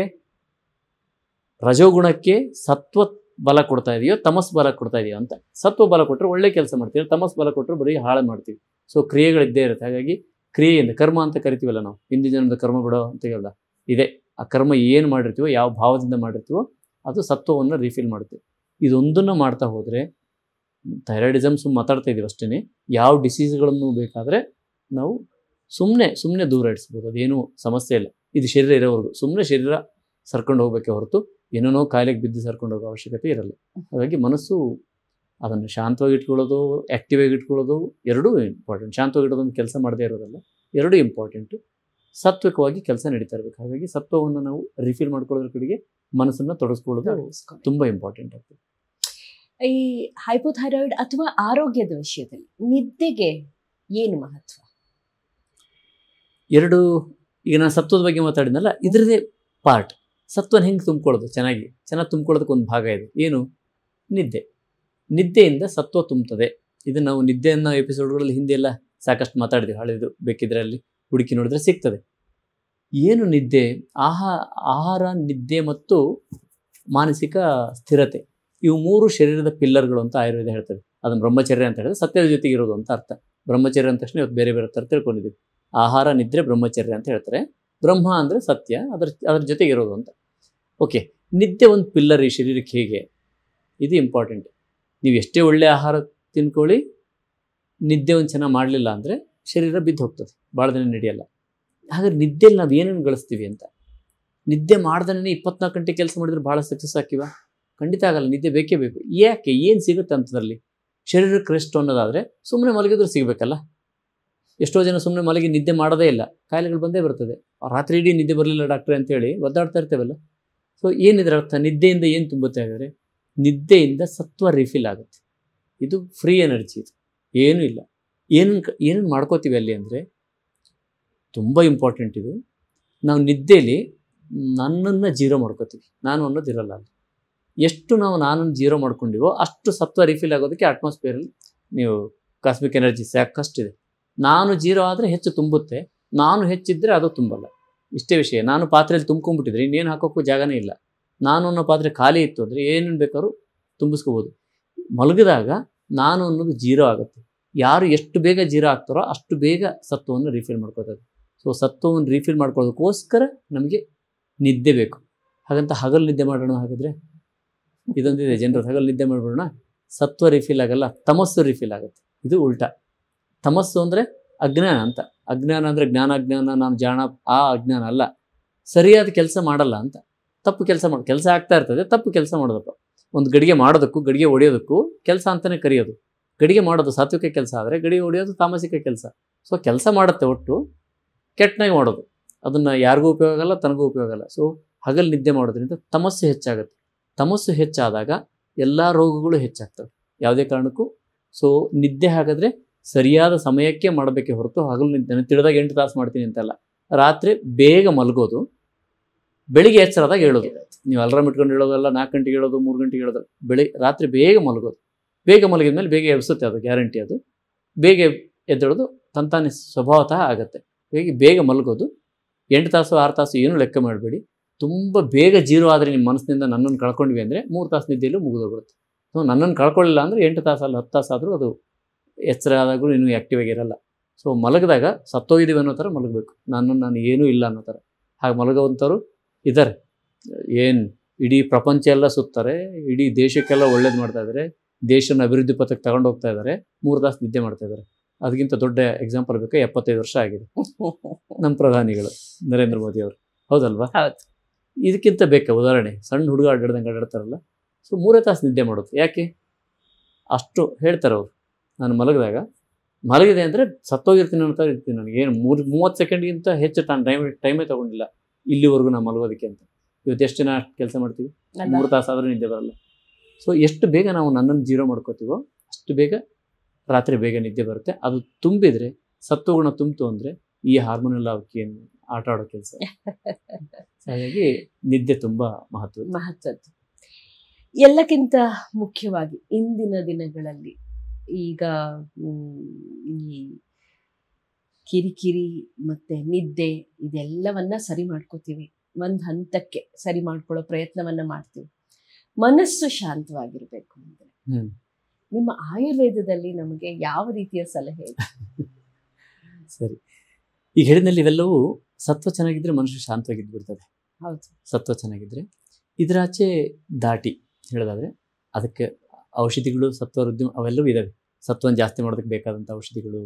ರಜೋಗುಣಕ್ಕೆ ಸತ್ವ ಬಲ ಕೊಡ್ತಾ ಇದೆಯೋ, ತಮಸ್ ಬಲ ಕೊಡ್ತಾ ಇದೆಯೋ ಅಂತ. ಸತ್ವ ಬಲ ಕೊಟ್ಟರೆ ಒಳ್ಳೆ ಕೆಲಸ ಮಾಡ್ತೀವಿ, ತಮಸ್ ಬಲ ಕೊಟ್ಟರೆ ಬರೀ ಹಾಳು ಮಾಡ್ತೀವಿ. ಸೊ ಕ್ರಿಯೆಗಳಿದ್ದೇ ಇರುತ್ತೆ. ಹಾಗಾಗಿ ಕ್ರಿಯೆಯಿಂದ, ಕರ್ಮ ಅಂತ ಕರಿತೀವಲ್ಲ ನಾವು, ಹಿಂದಿನ ಜನ್ಮದ ಕರ್ಮ ಬಿಡೋ ಅಂತ ಹೇಳಲ್ಲ, ಇದೆ. ಆ ಕರ್ಮ ಏನು ಮಾಡಿರ್ತೀವೋ, ಯಾವ ಭಾವದಿಂದ ಮಾಡಿರ್ತೀವೋ ಅದು ಸತ್ವವನ್ನು ರಿಫಿಲ್ ಮಾಡುತ್ತೆ. ಇದೊಂದನ್ನು ಮಾಡ್ತಾ ಹೋದರೆ, ಥೈರಾಯ್ಡಿಸಮ್ ಮಾತಾಡ್ತಾ ಇದ್ದೀವಿ ಅಷ್ಟೇ, ಯಾವ ಡಿಸೀಸ್ಗಳನ್ನು ಬೇಕಾದರೆ ನಾವು ಸುಮ್ಮನೆ ದೂರ ಇಡಿಸ್ಬೋದು, ಅದೇನೂ ಸಮಸ್ಯೆ ಇಲ್ಲ. ಇದು ಶರೀರ ಇರೋವರೆಗೂ ಸುಮ್ಮನೆ ಶರೀರ ಸರ್ಕೊಂಡು ಹೋಗಬೇಕೆ ಹೊರತು ಏನೇನೋ ಕಾಯಿಲೆಗೆ ಬಿದ್ದು ಸರ್ಕೊಂಡು ಹೋಗೋ ಅವಶ್ಯಕತೆ ಇರಲ್ಲ. ಹಾಗಾಗಿ ಮನಸ್ಸು ಅದನ್ನು ಶಾಂತವಾಗಿ ಇಟ್ಕೊಳ್ಳೋದು, ಆ್ಯಕ್ಟಿವಾಗಿ ಇಟ್ಕೊಳ್ಳೋದು ಎರಡೂ ಇಂಪಾರ್ಟೆಂಟ್. ಶಾಂತವಾಗಿ ಇಡೋದೊಂದು ಕೆಲಸ ಮಾಡದೇ ಇರೋದಲ್ಲ, ಎರಡೂ ಇಂಪಾರ್ಟೆಂಟು. ಸಾತ್ವಿಕವಾಗಿ ಕೆಲಸ ನಡೀತಾ ಇರಬೇಕು. ಹಾಗಾಗಿ ಸತ್ವವನ್ನು ನಾವು ರಿಫಿಲ್ ಮಾಡ್ಕೊಳ್ಳೋದ್ರ ಕಡೆಗೆ ಮನಸ್ಸನ್ನು ತೊಡಗಿಸ್ಕೊಳ್ಳೋದು ತುಂಬ ಇಂಪಾರ್ಟೆಂಟ್ ಆಗ್ತದೆ. ಈ ಹೈಪೋಥೈರಾಯ್ಡ್ ಅಥವಾ ಆರೋಗ್ಯದ ವಿಷಯದಲ್ಲಿ ನಿದ್ದೆಗೆ ಏನು ಮಹತ್ವ? ಎರಡು, ಈಗ ನಾನು ಸತ್ವದ ಬಗ್ಗೆ ಮಾತಾಡಿದ್ನಲ್ಲ, ಇದರದೇ ಪಾರ್ಟ್. ಸತ್ವನ ಹೆಂಗೆ ತುಂಬ್ಕೊಳ್ಳೋದು, ಚೆನ್ನಾಗಿ ತುಂಬ್ಕೊಳ್ಳೋದಕ್ಕೆ ಒಂದು ಭಾಗ ಇದೆ. ಏನು? ನಿದ್ದೆ. ನಿದ್ದೆಯಿಂದ ಸತ್ವ ತುಂಬುತ್ತದೆ. ಇದನ್ನು ನಾವು ನಿದ್ದೆಯನ್ನು ಎಪಿಸೋಡ್ಗಳಲ್ಲಿ ಹಿಂದೆ ಎಲ್ಲ ಸಾಕಷ್ಟು ಮಾತಾಡಿದ್ದೀವಿ, ಹಳೆಯದು ಬೇಕಿದ್ರೆ ಅಲ್ಲಿ ಹುಡುಕಿ ನೋಡಿದ್ರೆ ಸಿಗ್ತದೆ. ಏನು ನಿದ್ದೆ? ಆಹಾರ, ನಿದ್ದೆ ಮತ್ತು ಮಾನಸಿಕ ಸ್ಥಿರತೆ, ಇವು 3 ಶರೀರದ ಪಿಲ್ಲರ್ಗಳು ಅಂತ ಆಯುರ್ವೇದ ಹೇಳ್ತದೆ. ಅದನ್ನು ಬ್ರಹ್ಮಚರ್ಯ ಅಂತ ಹೇಳಿದ್ರೆ ಸತ್ಯದ ಜೊತೆಗೆ ಇರೋದು ಅಂತ ಅರ್ಥ. ಬ್ರಹ್ಮಚರ್ಯ ಅಂದ ತಕ್ಷಣ ಇವತ್ತು ಬೇರೆ ಬೇರೆ ಥರ ತಿಳ್ಕೊಂಡಿದ್ದೀವಿ. ಆಹಾರ, ನಿದ್ರೆ, ಬ್ರಹ್ಮಚರ್ಯ ಅಂತ ಹೇಳ್ತಾರೆ. ಬ್ರಹ್ಮ ಅಂದರೆ ಸತ್ಯ, ಅದ್ರ ಜೊತೆಗೆ ಇರೋದು ಅಂತ. ಓಕೆ, ನಿದ್ದೆ ಒಂದು ಪಿಲ್ಲರ್ ಈ ಶರೀರಕ್ಕೆ. ಹೇಗೆ? ಇದು ಇಂಪಾರ್ಟೆಂಟ್. ನೀವು ಎಷ್ಟೇ ಒಳ್ಳೆಯ ಆಹಾರ ತಿನ್ಕೊಳ್ಳಿ, ನಿದ್ದೆ ಒಂದು ಚೆನ್ನಾಗಿ ಮಾಡಲಿಲ್ಲ ಅಂದರೆ ಶರೀರ ಬಿದ್ದು ಹೋಗ್ತದೆ, ಭಾಳ ದಿನ ನಡೆಯಲ್ಲ. ಹಾಗಾದ್ರೆ ನಿದ್ದೆಯಲ್ಲಿ ನಾವು ಏನೇನು ಗಳಿಸ್ತೀವಿ ಅಂತ. ನಿದ್ದೆ ಮಾಡ್ದೇ 24 ಗಂಟೆ ಕೆಲಸ ಮಾಡಿದ್ರೆ ಭಾಳ ಸಕ್ಸಸ್ ಹಾಕಿವ? ಖಂಡಿತ ಆಗಲ್ಲ. ನಿದ್ದೆ ಬೇಕೇ ಬೇಕು. ಯಾಕೆ? ಏನು ಸಿಗುತ್ತೆ ಅಂತದ್ರಲ್ಲಿ? ಶರೀರಕ್ಕೆ ರೆಸ್ಟ್ ಅನ್ನೋದಾದರೆ ಸುಮ್ಮನೆ ಮಲಗಿದ್ರು ಸಿಗಬೇಕಲ್ಲ. ಎಷ್ಟೋ ಜನ ಸುಮ್ಮನೆ ಮಲಗಿ ನಿದ್ದೆ ಮಾಡೋದೇ ಇಲ್ಲ, ಕಾಯಿಲೆಗಳು ಬಂದೇ ಬರ್ತದೆ. ರಾತ್ರಿ ಇಡೀ ನಿದ್ದೆ ಬರಲಿಲ್ಲ ಡಾಕ್ಟ್ರೆ ಅಂತೇಳಿ ಒದ್ದಾಡ್ತಾ ಇರ್ತೇವಲ್ಲ. ಸೊ ಏನಿದ್ರ ಅರ್ಥ? ನಿದ್ದೆಯಿಂದ ಏನು ತುಂಬುತ್ತೆ ಹಾಗಾದರೆ? ನಿದ್ದೆಯಿಂದ ಸತ್ವ ರಿಫಿಲ್ ಆಗುತ್ತೆ. ಇದು ಫ್ರೀ ಎನರ್ಜಿ. ಇದು ಏನೂ ಇಲ್ಲ. ಏನೇನು ಮಾಡ್ಕೋತೀವಿ ಅಲ್ಲಿ ಅಂದರೆ ತುಂಬ ಇಂಪಾರ್ಟೆಂಟ್ ಇದು. ನಾವು ನಿದ್ದೆಯಲ್ಲಿ ನನ್ನನ್ನು ಜೀರೋ ಮಾಡ್ಕೋತೀವಿ, ನಾನು ಅನ್ನೋದಿರಲ್ಲ ಅಲ್ಲಿ. ಎಷ್ಟು ನಾವು ನಾನನ್ನು ಜೀರೋ ಮಾಡ್ಕೊಂಡಿವೋ ಅಷ್ಟು ಸತ್ವ ರಿಫಿಲ್ ಆಗೋದಕ್ಕೆ ಅಟ್ಮಾಸ್ಫಿಯರಲ್ಲಿ ನೀವು ಕಾಸ್ಮಿಕ್ ಎನರ್ಜಿ ಸಾಕಷ್ಟಿದೆ. ನಾನು ಜೀರೋ ಆದರೆ ಹೆಚ್ಚು ತುಂಬುತ್ತೆ, ನಾನು ಹೆಚ್ಚಿದ್ದರೆ ಅದು ತುಂಬಲ್ಲ. ಇಷ್ಟೇ ವಿಷಯ. ನಾನು ಪಾತ್ರೆಯಲ್ಲಿ ತುಂಬ್ಕೊಂಡ್ಬಿಟ್ಟಿದ್ರೆ ಇನ್ನೇನು ಹಾಕೋಕ್ಕೂ ಜಾಗನೇ ಇಲ್ಲ. ನಾನು ಅನ್ನೋ ಪಾತ್ರೆ ಖಾಲಿ ಇತ್ತು ಅಂದರೆ ಏನೇನು ಬೇಕಾದ್ರೂ ತುಂಬಿಸ್ಕೋಬೋದು. ಮಲಗಿದಾಗ ನಾನು ಅನ್ನೋದು ಜೀರೋ ಆಗುತ್ತೆ. ಯಾರು ಎಷ್ಟು ಬೇಗ ಜೀರೋ ಆಗ್ತಾರೋ ಅಷ್ಟು ಬೇಗ ಸತ್ವವನ್ನು ರೀಫಿಲ್ ಮಾಡ್ಕೋತಾರೆ. ಸೊ ಸತ್ವವನ್ನು ರೀಫಿಲ್ ಮಾಡ್ಕೊಳ್ಳೋದಕ್ಕೋಸ್ಕರ ನಮಗೆ ನಿದ್ದೆ ಬೇಕು. ಹಾಗಂತ ಹಗಲು ನಿದ್ದೆ ಮಾಡೋಣ, ಹಾಗಾದರೆ ಇದೊಂದಿದೆ ಜನರು, ಹಗಲು ನಿದ್ದೆ ಮಾಡ್ಬಿಡೋಣ, ಸತ್ವ ರಿಫಿಲ್ ಆಗಲ್ಲ, ತಮಸ್ಸು ರಿಫಿಲ್ ಆಗುತ್ತೆ. ಇದು ಉಲ್ಟಾ. ತಮಸ್ಸು ಅಂದರೆ ಅಜ್ಞಾನ ಅಂತ. ಅಜ್ಞಾನ ಅಂದರೆ ಜ್ಞಾನ, ನಾನು ಜಾಣ, ಆ ಅಜ್ಞಾನ ಅಲ್ಲ, ಸರಿಯಾದ ಕೆಲಸ ಮಾಡಲ್ಲ ಅಂತ. ತಪ್ಪು ಕೆಲಸ ಆಗ್ತಾ ಇರ್ತದೆ, ತಪ್ಪು ಕೆಲಸ ಮಾಡೋದಪ್ಪ. ಒಂದು ಗಡಿಗೆ ಮಾಡೋದಕ್ಕೂ ಗಡಿಗೆ ಹೊಡೆಯೋದಕ್ಕೂ ಕೆಲಸ ಅಂತಲೇ ಕರೆಯೋದು. ಗಡಿಗೆ ಮಾಡೋದು ಸಾತ್ವಿಕ ಕೆಲಸ ಆದರೆ ಗಡಿಗೆ ಹೊಡೆಯೋದು ತಾಮಸಿಕ ಕೆಲಸ. ಸೊ ಕೆಲಸ ಮಾಡುತ್ತೆ, ಒಟ್ಟು ಕೆಟ್ಟನಾಗಿ ಮಾಡೋದು, ಅದನ್ನು ಯಾರಿಗೂ ಉಪಯೋಗ ಆಗಲ್ಲ, ತನಗೂ ಉಪಯೋಗ ಆಗಲ್ಲ. ಸೊ ಹಗಲು ನಿದ್ದೆ ಮಾಡೋದ್ರಿಂದ ತಮಸ್ಸು ಹೆಚ್ಚಾಗುತ್ತೆ. ತಮಸ್ಸು ಹೆಚ್ಚಾದಾಗ ಎಲ್ಲ ರೋಗಗಳು ಹೆಚ್ಚಾಗ್ತವೆ ಯಾವುದೇ ಕಾರಣಕ್ಕೂ. ಸೊ ನಿದ್ದೆ ಹಾಗಾದರೆ ಸರಿಯಾದ ಸಮಯಕ್ಕೆ ಮಾಡಬೇಕೆ ಹೊರತು ಹಗಲು ನಿದ್ದೆ ತಿಳಿದಾಗ 8 ತಾಸು ಮಾಡ್ತೀನಿ ಅಂತಲ್ಲ. ರಾತ್ರಿ ಬೇಗ ಮಲಗೋದು, ಬೆಳಿಗ್ಗೆ ಎಚ್ಚರದಾಗ ಹೇಳೋದು. ನೀವು ಅಲಾರಾಮ್ ಇಟ್ಕೊಂಡು ಹೇಳೋದಲ್ಲ, 4 ಗಂಟೆಗೆ ಹೇಳೋದು, 3 ಗಂಟೆಗೆ ಹೇಳೋದು. ರಾತ್ರಿ ಬೇಗ ಮಲಗೋದು. ಬೇಗ ಮಲಗಿದ ಮೇಲೆ ಬೇಗ ಎಬ್ಸುತ್ತೆ, ಅದು ಗ್ಯಾರಂಟಿ. ಅದು ಬೇಗ ಎದ್ದೇಳೋದು ತಂತಾನೆ ಸ್ವಭಾವತಃ ಆಗುತ್ತೆ. ಬೇಗ ಮಲಗೋದು. 8 ತಾಸು 6 ತಾಸು ಏನೂ ಲೆಕ್ಕ ಮಾಡಬೇಡಿ. ತುಂಬ ಬೇಗ ಜೀರೋ ಆದರೆ ನಿಮ್ಮ ಮನಸ್ಸಿನಿಂದ ನನ್ನನ್ನು ಕಳ್ಕೊಂಡ್ವಿ ಅಂದರೆ 3 ತಾಸು ನಿದ್ದೆಯಲ್ಲೂ ಮುಗಿದೋಗ್ಬಿಡುತ್ತೆ. ಸೊ ನನ್ನನ್ನು ಕಳ್ಕೊಳ್ಳಿಲ್ಲ ಅಂದರೆ 8 ತಾಸಲ್ಲ 10 ತಾಸಾದರೂ ಅದು ಎಚ್ಚರ ಆದಾಗೂ ಇನ್ನೂ ಆ್ಯಕ್ಟಿವ್ ಆಗಿರಲ್ಲ. ಸೊ ಮಲಗಿದಾಗ ಸತ್ತೋಗಿದ್ದೀವಿ ಅನ್ನೋ ಥರ ಮಲಗಬೇಕು. ನಾನು ಏನೂ ಇಲ್ಲ ಅನ್ನೋ ಥರ. ಹಾಗೆ ಮಲಗೋವಂಥವ್ರು ಇದ್ದಾರೆ. ಏನು ಇಡೀ ಪ್ರಪಂಚ ಎಲ್ಲ ಸುತ್ತಾರೆ, ಇಡೀ ದೇಶಕ್ಕೆಲ್ಲ ಒಳ್ಳೇದು ಮಾಡ್ತಾಯಿದ್ದಾರೆ, ದೇಶನ ಅಭಿವೃದ್ಧಿ ಪಥಕ್ಕೆ ತಗೊಂಡು ಹೋಗ್ತಾ ಇದ್ದಾರೆ, 3 ತಾಸು ನಿದ್ದೆ ಮಾಡ್ತಾಯಿದ್ದಾರೆ. ಅದಕ್ಕಿಂತ ದೊಡ್ಡ ಎಕ್ಸಾಂಪಲ್ ಬೇಕು, 75 ವರ್ಷ ಆಗಿದೆ ನಮ್ಮ ಪ್ರಧಾನಿಗಳು ನರೇಂದ್ರ ಮೋದಿ ಅವರು, ಹೌದಲ್ವಾ? ಇದಕ್ಕಿಂತ ಬೇಕಾ ಉದಾಹರಣೆ? ಸಣ್ಣ ಹುಡುಗ ಅಡ್ಡಾಡ್ದಂಗೆ ಅಡ್ಡಾಡ್ತಾರಲ್ಲ. ಸೊ 3 ತಾಸು ನಿದ್ದೆ ಮಾಡೋದು ಯಾಕೆ? ಅಷ್ಟು ಹೇಳ್ತಾರೆ ಅವರು. ನಾನು ಮಲಗಿದೆ ಅಂದರೆ ಸತ್ತೋಗಿರ್ತೀನಿ ಅಂತ ಇರ್ತೀನಿ. ನನಗೇನು 30 ಸೆಕೆಂಡ್ಗಿಂತ ಹೆಚ್ಚು ಟೈಮೇ ತೊಗೊಂಡಿಲ್ಲ ಇಲ್ಲಿವರೆಗೂ ನಾನು ಮಲಗೋದಕ್ಕೆ ಅಂತ. ಇವತ್ತು ಎಷ್ಟು ದಿನ ಅಷ್ಟು ಕೆಲಸ ಮಾಡ್ತೀವಿ, 3 ತಾಸು ಆದರೂ ನಿದ್ದೆ ಬರಲ್ಲ. ಸೊ ಎಷ್ಟು ಬೇಗ ನಾವು ನನ್ನನ್ನು ಜೀರೋ ಮಾಡ್ಕೋತೀವೋ ಅಷ್ಟು ಬೇಗ ರಾತ್ರಿ ಬೇಗ ನಿದ್ದೆ ಬರುತ್ತೆ. ಅದು ತುಂಬಿದರೆ, ಸತ್ವಗುಣ ತುಂಬಿತು ಅಂದರೆ ಈ ಹಾರ್ಮೋನಲ್ ಅವಕ್ಕೇನು ಆಟ ಆಡೋ ಕೆಲಸ. ಹಾಗಾಗಿ ನಿದ್ದೆ ತುಂಬ ಮಹತ್ವದ್ದು. ಎಲ್ಲಕ್ಕಿಂತ ಮುಖ್ಯವಾಗಿ ಇಂದಿನ ದಿನಗಳಲ್ಲಿ ಈಗ ಈ ಕಿರಿಕಿರಿ ಮತ್ತು ನಿದ್ದೆ ಇದೆಲ್ಲವನ್ನ ಸರಿ ಮಾಡ್ಕೋತೀವಿ, ಒಂದು ಹಂತಕ್ಕೆ ಸರಿ ಮಾಡ್ಕೊಳ್ಳೋ ಪ್ರಯತ್ನವನ್ನ ಮಾಡ್ತೀವಿ. ಮನಸ್ಸು ಶಾಂತವಾಗಿರಬೇಕು ಅಂದರೆ ನಿಮ್ಮ ಆಯುರ್ವೇದದಲ್ಲಿ ನಮಗೆ ಯಾವ ರೀತಿಯ ಸಲಹೆ ಇದೆ? ಸರಿ, ಈಗ ಹೇಳಿದಲ್ಲಿ ಇವೆಲ್ಲವೂ ಸತ್ವ ಚೆನ್ನಾಗಿದ್ದರೆ ಮನುಷ್ಯ ಶಾಂತವಾಗಿದ್ದು ಬಿಡ್ತದೆ. ಹೌದು, ಸತ್ವ ಚೆನ್ನಾಗಿದ್ದರೆ. ಇದರಾಚೆ ದಾಟಿ ಹೇಳೋದಾದರೆ ಅದಕ್ಕೆ ಔಷಧಿಗಳು, ಸತ್ವ ವೃದ್ಧಿ ಅವೆಲ್ಲವೂ ಇದ್ದಾವೆ. ಸತ್ವನ ಜಾಸ್ತಿ ಮಾಡೋದಕ್ಕೆ ಬೇಕಾದಂಥ ಔಷಧಿಗಳು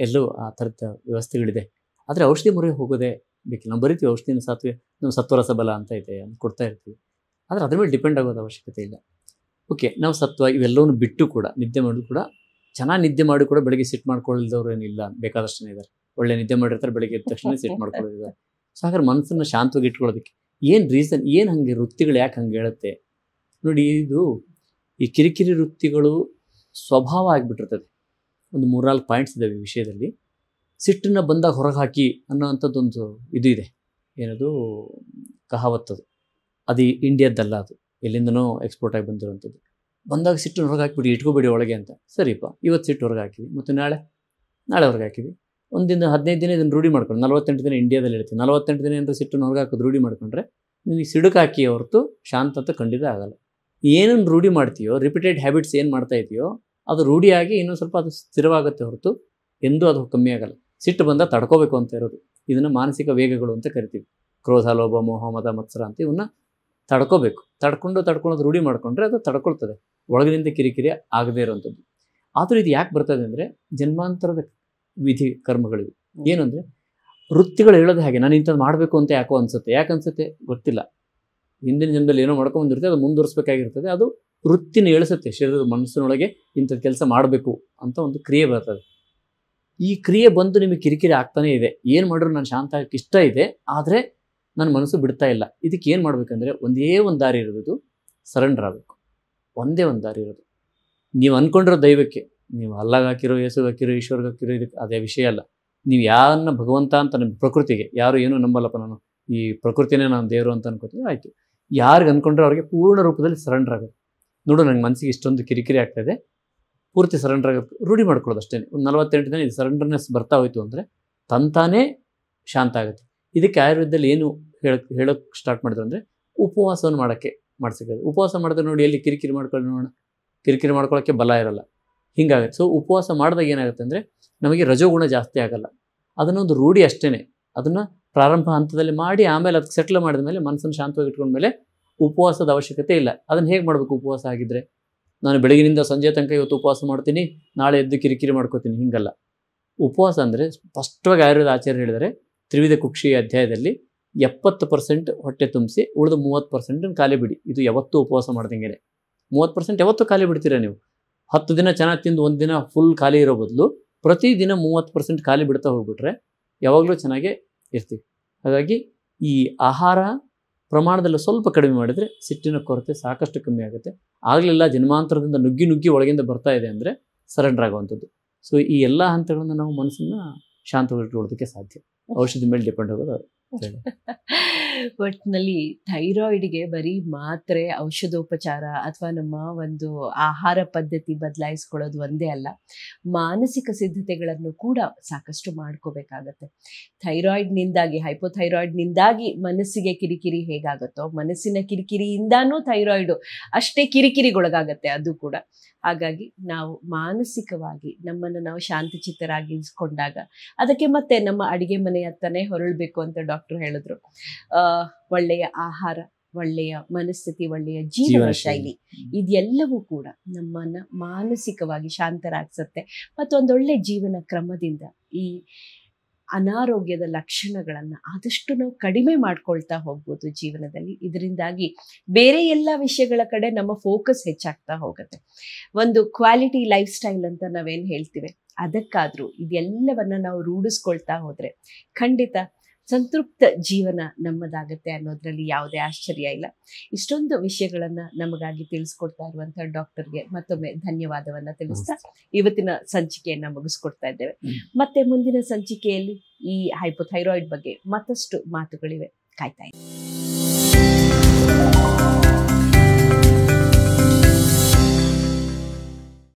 ಎಲ್ಲವೂ ಆ ಥರದ ವ್ಯವಸ್ಥೆಗಳಿದೆ. ಆದರೆ ಔಷಧಿ ಮೊರೆ ಹೋಗೋದೇ ಬೇಕಿಲ್ಲ. ನಾವು ಬರಿತೀವಿ ಔಷಧಿನ ನಾವು ಸತ್ವರಸ ಬಲ ಅಂತ ಇದೆ ಅಂತ ಕೊಡ್ತಾ ಇರ್ತೀವಿ. ಆದರೆ ಅದ್ರ ಮೇಲೆ ಡಿಪೆಂಡ್ ಆಗೋದು ಅವಶ್ಯಕತೆ ಇಲ್ಲ. ಓಕೆ, ನಾವು ಸತ್ವ ಇವೆಲ್ಲವನ್ನು ಬಿಟ್ಟು ಕೂಡ ನಿದ್ದೆ ಮಾಡೋದು ಕೂಡ, ಚೆನ್ನಾಗಿ ನಿದ್ದೆ ಮಾಡಿ ಕೂಡ ಬೆಳಗ್ಗೆ ಸಿಟ್ಟು ಮಾಡ್ಕೊಳ್ಳಿದವ್ರು ಏನಿಲ್ಲ, ಬೇಕಾದಷ್ಟು ಜನ ಇದ್ದಾರೆ. ಒಳ್ಳೆ ನಿದ್ದೆ ಮಾಡಿರ್ತಾರೆ, ಬೆಳಗ್ಗೆ ಎದ್ದ ತಕ್ಷಣ ಸಿಟ್ಟು ಮಾಡ್ಕೊಳ್ಳೋದಿದ್ದಾರೆ. ಸೊ ಹಾಗಾದ್ರೆ ಮನಸ್ಸನ್ನು ಶಾಂತವಾಗಿ ಇಟ್ಕೊಳ್ಳೋದಕ್ಕೆ ಏನು ರೀಸನ್, ಏನು ಹಾಗೆ ವೃತ್ತಿಗಳು ಯಾಕೆ ಹಂಗೆ ಹೇಳುತ್ತೆ ನೋಡಿ. ಇದು ಈ ಕಿರಿಕಿರಿ ವೃತ್ತಿಗಳು ಸ್ವಭಾವ ಆಗಿಬಿಟ್ಟಿರ್ತದೆ. ಒಂದು 3-4 ಪಾಯಿಂಟ್ಸ್ ಇದ್ದಾವೆ ಈ ವಿಷಯದಲ್ಲಿ. ಸಿಟ್ಟನ್ನು ಬಂದಾಗ ಹೊರಗೆ ಹಾಕಿ ಅನ್ನೋ ಅಂಥದ್ದೊಂದು ಇದು ಇದೆ. ಏನದು ಕಹಾವತ್ತದು. ಅದು ಇಂಡಿಯಾದ್ದಲ್ಲ, ಅದು ಎಲ್ಲಿಂದನೋ ಎಕ್ಸ್ಪೋರ್ಟ್ ಆಗಿ ಬಂದಿರುವಂಥದ್ದು. ಬಂದಾಗ ಸಿಟ್ಟನ್ನು ಹೊರಗೆ ಹಾಕಿಬಿಡಿ, ಇಟ್ಕೋಬೇಡಿ ಒಳಗೆ ಅಂತ. ಸರಿಪ್ಪ, ಇವತ್ತು ಸಿಟ್ಟು ಹೊರಗೆ ಹಾಕಿವಿ, ಮತ್ತು ನಾಳೆ ಹೊರಗೆ ಹಾಕಿವಿ. ಒಂದಿನ 15 ದಿನ ಇದನ್ನು ರೂಢಿ ಮಾಡ್ಕೊಂಡು, 48 ದಿನ ಇಂಡಿಯಾದಲ್ಲಿ ಹೇಳ್ತೀವಿ, 48 ದಿನ ಏನಾದರೂ ಸಿಟ್ಟನ್ನು ಹೊರಗೆ ಹಾಕೋದು ರೂಢಿ ಮಾಡ್ಕೊಂಡ್ರೆ ನೀವು ಸಿಡುಕು ಹಾಕಿ ಹೊರತು ಶಾಂತತೆ ಖಂಡಿತ ಆಗಲ್ಲ. ಏನನ್ನು ರೂಢಿ ಮಾಡ್ತೀಯೋ, ರಿಪೀಟೆಡ್ ಹ್ಯಾಬಿಟ್ಸ್ ಏನು ಮಾಡ್ತಾ ಇದೆಯೋ ಅದು ರೂಢಿಯಾಗಿ ಇನ್ನೊಂದು ಸ್ವಲ್ಪ ಅದು ಸ್ಥಿರವಾಗುತ್ತೆ ಹೊರತು ಎಂದೂ ಅದು ಕಮ್ಮಿ ಆಗಲ್ಲ. ಸಿಟ್ಟು ಬಂದಾಗ ತಡ್ಕೋಬೇಕು ಅಂತ ಇರೋದು. ಇದನ್ನು ಮಾನಸಿಕ ವೇಗಗಳು ಅಂತ ಕರಿತೀವಿ. ಕ್ರೋಧ, ಲೋಭ, ಮೋಹ, ಮದ, ಮತ್ಸರ ಅಂತ ಇವನ್ನ ತಡ್ಕೋಬೇಕು. ತಡ್ಕೊಳ್ಳೋದು ರೂಢಿ ಮಾಡಿಕೊಂಡ್ರೆ ಅದು ತಡ್ಕೊಳ್ತದೆ, ಒಳಗಿನಿಂದ ಕಿರಿಕಿರಿ ಆಗದೇ ಇರೋವಂಥದ್ದು. ಆದರೂ ಇದು ಯಾಕೆ ಬರ್ತದೆ ಅಂದರೆ ಜನ್ಮಾಂತರದ ವಿಧಿ ಕರ್ಮಗಳಿವೆ. ಏನಂದರೆ ವೃತ್ತಿಗಳು ಹೇಳೋದು ಹಾಗೆ, ನಾನು ಇಂಥದ್ದು ಮಾಡಬೇಕು ಅಂತ ಯಾಕೋ ಅನಿಸುತ್ತೆ. ಯಾಕೆ ಅನಿಸುತ್ತೆ ಗೊತ್ತಿಲ್ಲ. ಹಿಂದಿನ ಜನ್ಮದಲ್ಲಿ ಏನೋ ಮಾಡ್ಕೊಂಡ್ಬಂದಿರುತ್ತೆ, ಅದು ಮುಂದುವರಿಸಬೇಕಾಗಿರ್ತದೆ. ಅದು ವೃತ್ತಿನ ಎಳಿಸುತ್ತೆ, ಶರೀರದ ಮನಸ್ಸಿನೊಳಗೆ ಇಂಥದ್ದು ಕೆಲಸ ಮಾಡಬೇಕು ಅಂತ ಒಂದು ಕ್ರಿಯೆ ಬರ್ತದೆ. ಈ ಕ್ರಿಯೆ ಬಂದು ನಿಮಗೆ ಕಿರಿಕಿರಿ ಆಗ್ತಾನೇ ಇದೆ. ಏನು ಮಾಡಿದ್ರು ನಾನು ಶಾಂತ ಆಗಕ್ಕೆ ಇಷ್ಟ ಇದೆ, ಆದರೆ ನನ್ನ ಮನಸ್ಸು ಬಿಡ್ತಾ ಇಲ್ಲ. ಇದಕ್ಕೆ ಏನು ಮಾಡಬೇಕಂದ್ರೆ ಒಂದೇ ಒಂದು ದಾರಿ ಇರೋದು, ಸರೆಂಡರ್ ಆಗಬೇಕು. ಒಂದೇ ಒಂದು ದಾರಿ ಇರೋದು. ನೀವು ಅಂದ್ಕೊಂಡಿರೋ ದೈವಕ್ಕೆ, ನೀವು ಅಲ್ಲಾಗ ಹಾಕಿರೋ, ಯೇಸುಗೆ ಹಾಕಿರೋ, ಈಶ್ವರ್ಗೆ ಹಾಕಿರೋ, ಇದಕ್ಕೆ ಅದೇ ವಿಷಯ ಅಲ್ಲ. ನೀವು ಯಾರನ್ನ ಭಗವಂತ ಅಂತ, ನಿಮ್ಮ ಪ್ರಕೃತಿಗೆ ಯಾರು ಏನೂ ನಂಬಲ್ಲಪ್ಪ, ನಾನು ಈ ಪ್ರಕೃತಿನೇ ನಾನು ದೇವರು ಅಂತ ಅನ್ಕೋತೀವಿ, ಆಯಿತು. ಯಾರಿಗೆ ಅಂದ್ಕೊಂಡ್ರೆ ಅವ್ರಿಗೆ ಪೂರ್ಣ ರೂಪದಲ್ಲಿ ಸರೆಂಡರ್ ಆಗುತ್ತೆ. ನೋಡು, ನಂಗೆ ಮನಸ್ಸಿಗೆ ಇಷ್ಟೊಂದು ಕಿರಿಕಿರಿ ಆಗ್ತಾಯಿದೆ, ಪೂರ್ತಿ ಸರೆಂಡರ್ ಆಗುತ್ತೆ, ರೂಢಿ ಮಾಡ್ಕೊಳ್ಳೋದು ಅಷ್ಟೇ. ಒಂದು 48 ದಿನ ಇದು ಸರೆಂಡರ್ನೆಸ್ ಬರ್ತಾ ಹೋಯಿತು ಅಂದರೆ ತಂತಾನೇ ಶಾಂತ ಆಗುತ್ತೆ. ಇದಕ್ಕೆ ಆಯುರ್ವೇದದಲ್ಲಿ ಏನು ಹೇಳೋಕ್ಕೆ ಸ್ಟಾರ್ಟ್ ಮಾಡಿದ್ರು ಅಂದರೆ ಉಪವಾಸವನ್ನು ಮಾಡಿಸಿರೋದು. ಉಪವಾಸ ಮಾಡಿದ್ರೆ ನೋಡಿ, ಎಲ್ಲಿ ಕಿರಿಕಿರಿ ಮಾಡ್ಕೊಳ್ಳಿ ನೋಡೋಣ. ಕಿರಿಕಿರಿ ಮಾಡ್ಕೊಳ್ಳೋಕ್ಕೆ ಬಲ ಇರಲ್ಲ. ಹಿಂಗಾಗುತ್ತೆ. ಸೊ ಉಪವಾಸ ಮಾಡಿದಾಗ ಏನಾಗುತ್ತೆ ಅಂದರೆ ನಮಗೆ ರಜೋಗುಣ ಜಾಸ್ತಿ ಆಗಲ್ಲ. ಅದನ್ನೊಂದು ರೂಢಿ ಅಷ್ಟೇ. ಅದನ್ನು ಪ್ರಾರಂಭ ಹಂತದಲ್ಲಿ ಮಾಡಿ ಆಮೇಲೆ ಅದಕ್ಕೆ ಸೆಟ್ಲ್ ಮಾಡಿದ ಮೇಲೆ ಮನಸ್ಸನ್ನು ಶಾಂತವಾಗಿ ಇಟ್ಕೊಂಡ್ಮೇಲೆ ಉಪವಾಸದ ಅವಶ್ಯಕತೆ ಇಲ್ಲ. ಅದನ್ನು ಹೇಗೆ ಮಾಡಬೇಕು ಉಪವಾಸ ಆಗಿದ್ದರೆ? ನಾನು ಬೆಳಗಿನಿಂದ ಸಂಜೆ ತನಕ ಇವತ್ತು ಉಪವಾಸ ಮಾಡ್ತೀನಿ, ನಾಳೆ ಎದ್ದು ಕಿರಿಕಿರಿ ಮಾಡ್ಕೋತೀನಿ, ಹಿಂಗಲ್ಲ. ಉಪವಾಸ ಅಂದರೆ ಸ್ಪಷ್ಟವಾಗಿ ಆಯುರ್ವೇದ ಆಚಾರ್ಯ ಹೇಳಿದರೆ ತ್ರಿವಿಧ ಕುಕ್ಷಿ ಅಧ್ಯಾಯದಲ್ಲಿ 70% ಹೊಟ್ಟೆ ತುಂಬಿಸಿ ಉಳಿದ 30% ಖಾಲಿ ಬಿಡಿ. ಇದು ಯಾವತ್ತೂ ಉಪವಾಸ ಮಾಡ್ದಂಗೆ. 30% ಯಾವತ್ತೂ ಖಾಲಿ ಬಿಡ್ತೀರಾ ನೀವು. 10 ದಿನ ಚೆನ್ನಾಗಿ ತಿಂದು ಒಂದು ದಿನ ಫುಲ್ ಖಾಲಿ ಇರೋ ಬದಲು ಪ್ರತಿದಿನ 30% ಖಾಲಿ ಬಿಡ್ತಾ ಹೋಗ್ಬಿಟ್ರೆ ಯಾವಾಗಲೂ ಚೆನ್ನಾಗೇ ಇರ್ತೀವಿ. ಹಾಗಾಗಿ ಈ ಆಹಾರ ಪ್ರಮಾಣದಲ್ಲಿ ಸ್ವಲ್ಪ ಕಡಿಮೆ ಮಾಡಿದರೆ ಸಿಟ್ಟಿನ ಕೊರತೆ ಸಾಕಷ್ಟು ಕಮ್ಮಿ ಆಗುತ್ತೆ. ಆಗಲಿಲ್ಲ ಜನ್ಮಾಂತರದಿಂದ ನುಗ್ಗಿ ನುಗ್ಗಿ ಒಳಗಿಂದ ಬರ್ತಾ ಇದೆ ಅಂದರೆ ಸರೆಂಡರ್ ಆಗುವಂಥದ್ದು. ಸೊ ಈ ಎಲ್ಲ ಹಂತಗಳನ್ನು ನಾವು ಮನಸ್ಸನ್ನು ಶಾಂತವಾಗಿಟ್ಕೊಳ್ಳೋದಕ್ಕೆ ಸಾಧ್ಯ. ಔಷಧಿ ಮೇಲೆ ಡಿಪೆಂಡ್ ಆಗೋದು. ಒಟ್ಟಿನಲ್ಲಿ ಥೈರಾಯ್ಡ್ಗೆ ಬರೀ ಮಾತ್ರೆ, ಔಷಧೋಪಚಾರ ಅಥವಾ ನಮ್ಮ ಒಂದು ಆಹಾರ ಪದ್ಧತಿ ಬದಲಾಯಿಸ್ಕೊಳ್ಳೋದು ಒಂದೇ ಅಲ್ಲ, ಮಾನಸಿಕ ಸಿದ್ಧತೆಗಳನ್ನು ಕೂಡ ಸಾಕಷ್ಟು ಮಾಡ್ಕೋಬೇಕಾಗತ್ತೆ. ಥೈರಾಯ್ಡ್ನಿಂದಾಗಿ, ಹೈಪೋಥೈರಾಯ್ಡ್ನಿಂದಾಗಿ ಮನಸ್ಸಿಗೆ ಕಿರಿಕಿರಿ ಹೇಗಾಗುತ್ತೋ, ಮನಸ್ಸಿನ ಕಿರಿಕಿರಿಯಿಂದಾನೂ ಥೈರಾಯ್ಡು ಅಷ್ಟೇ ಕಿರಿಕಿರಿಗೊಳಗಾಗತ್ತೆ ಅದು ಕೂಡ. ಹಾಗಾಗಿ ನಾವು ಮಾನಸಿಕವಾಗಿ ನಮ್ಮನ್ನು ನಾವು ಶಾಂತಚಿತ್ತರಾಗಿಸ್ಕೊಂಡಾಗ ಅದಕ್ಕೆ ಮತ್ತೆ ನಮ್ಮ ಅಡಿಗೆ ಮನೆ ಹತ್ತನೇ ಹೊರಳಬೇಕು ಅಂತ ಡಾಕ್ಟರ್ ಹೇಳಿದ್ರು. ಒಳ್ಳೆಯ ಆಹಾರ, ಒಳ್ಳೆಯ ಮನಸ್ಥಿತಿ, ಒಳ್ಳೆಯ ಜೀವನ ಶೈಲಿ, ಇದೆಲ್ಲವೂ ಕೂಡ ನಮ್ಮನ್ನು ಮಾನಸಿಕವಾಗಿ ಶಾಂತರಾಗಿಸುತ್ತೆ. ಮತ್ತೊಂದೊಳ್ಳೆ ಜೀವನ ಕ್ರಮದಿಂದ ಈ ಅನಾರೋಗ್ಯದ ಲಕ್ಷಣಗಳನ್ನು ಆದಷ್ಟು ನಾವು ಕಡಿಮೆ ಮಾಡ್ಕೊಳ್ತಾ ಹೋಗ್ಬೋದು ಜೀವನದಲ್ಲಿ. ಇದರಿಂದಾಗಿ ಬೇರೆ ಎಲ್ಲ ವಿಷಯಗಳ ಕಡೆ ನಮ್ಮ ಫೋಕಸ್ ಹೆಚ್ಚಾಗ್ತಾ ಹೋಗುತ್ತೆ. ಒಂದು ಕ್ವಾಲಿಟಿ ಲೈಫ್ ಸ್ಟೈಲ್ ಅಂತ ನಾವೇನು ಹೇಳ್ತೀವಿ, ಅದಕ್ಕಾದರೂ ಇದೆಲ್ಲವನ್ನ ನಾವು ರೂಢಿಸ್ಕೊಳ್ತಾ ಹೋದರೆ ಖಂಡಿತ ಸಂತೃಪ್ತ ಜೀವನ ನಮ್ಮದಾಗತ್ತೆ ಅನ್ನೋದ್ರಲ್ಲಿ ಯಾವುದೇ ಆಶ್ಚರ್ಯ ಇಲ್ಲ. ಇಷ್ಟೊಂದು ವಿಷಯಗಳನ್ನು ನಮಗಾಗಿ ತಿಳಿಸ್ಕೊಡ್ತಾ ಇರುವಂಥ ಡಾಕ್ಟರ್ಗೆ ಮತ್ತೊಮ್ಮೆ ಧನ್ಯವಾದವನ್ನು ತಿಳಿಸ್ತಾ ಇವತ್ತಿನ ಸಂಚಿಕೆಯನ್ನು ಮುಗಿಸ್ಕೊಡ್ತಾ ಇದ್ದೇವೆ. ಮತ್ತೆ ಮುಂದಿನ ಸಂಚಿಕೆಯಲ್ಲಿ ಈ ಹೈಪೋಥೈರಾಯ್ಡ್ ಬಗ್ಗೆ ಮತ್ತಷ್ಟು ಮಾತುಗಳಿವೆ, ಕಾಯ್ತಾ ಇದ್ದೀವಿ.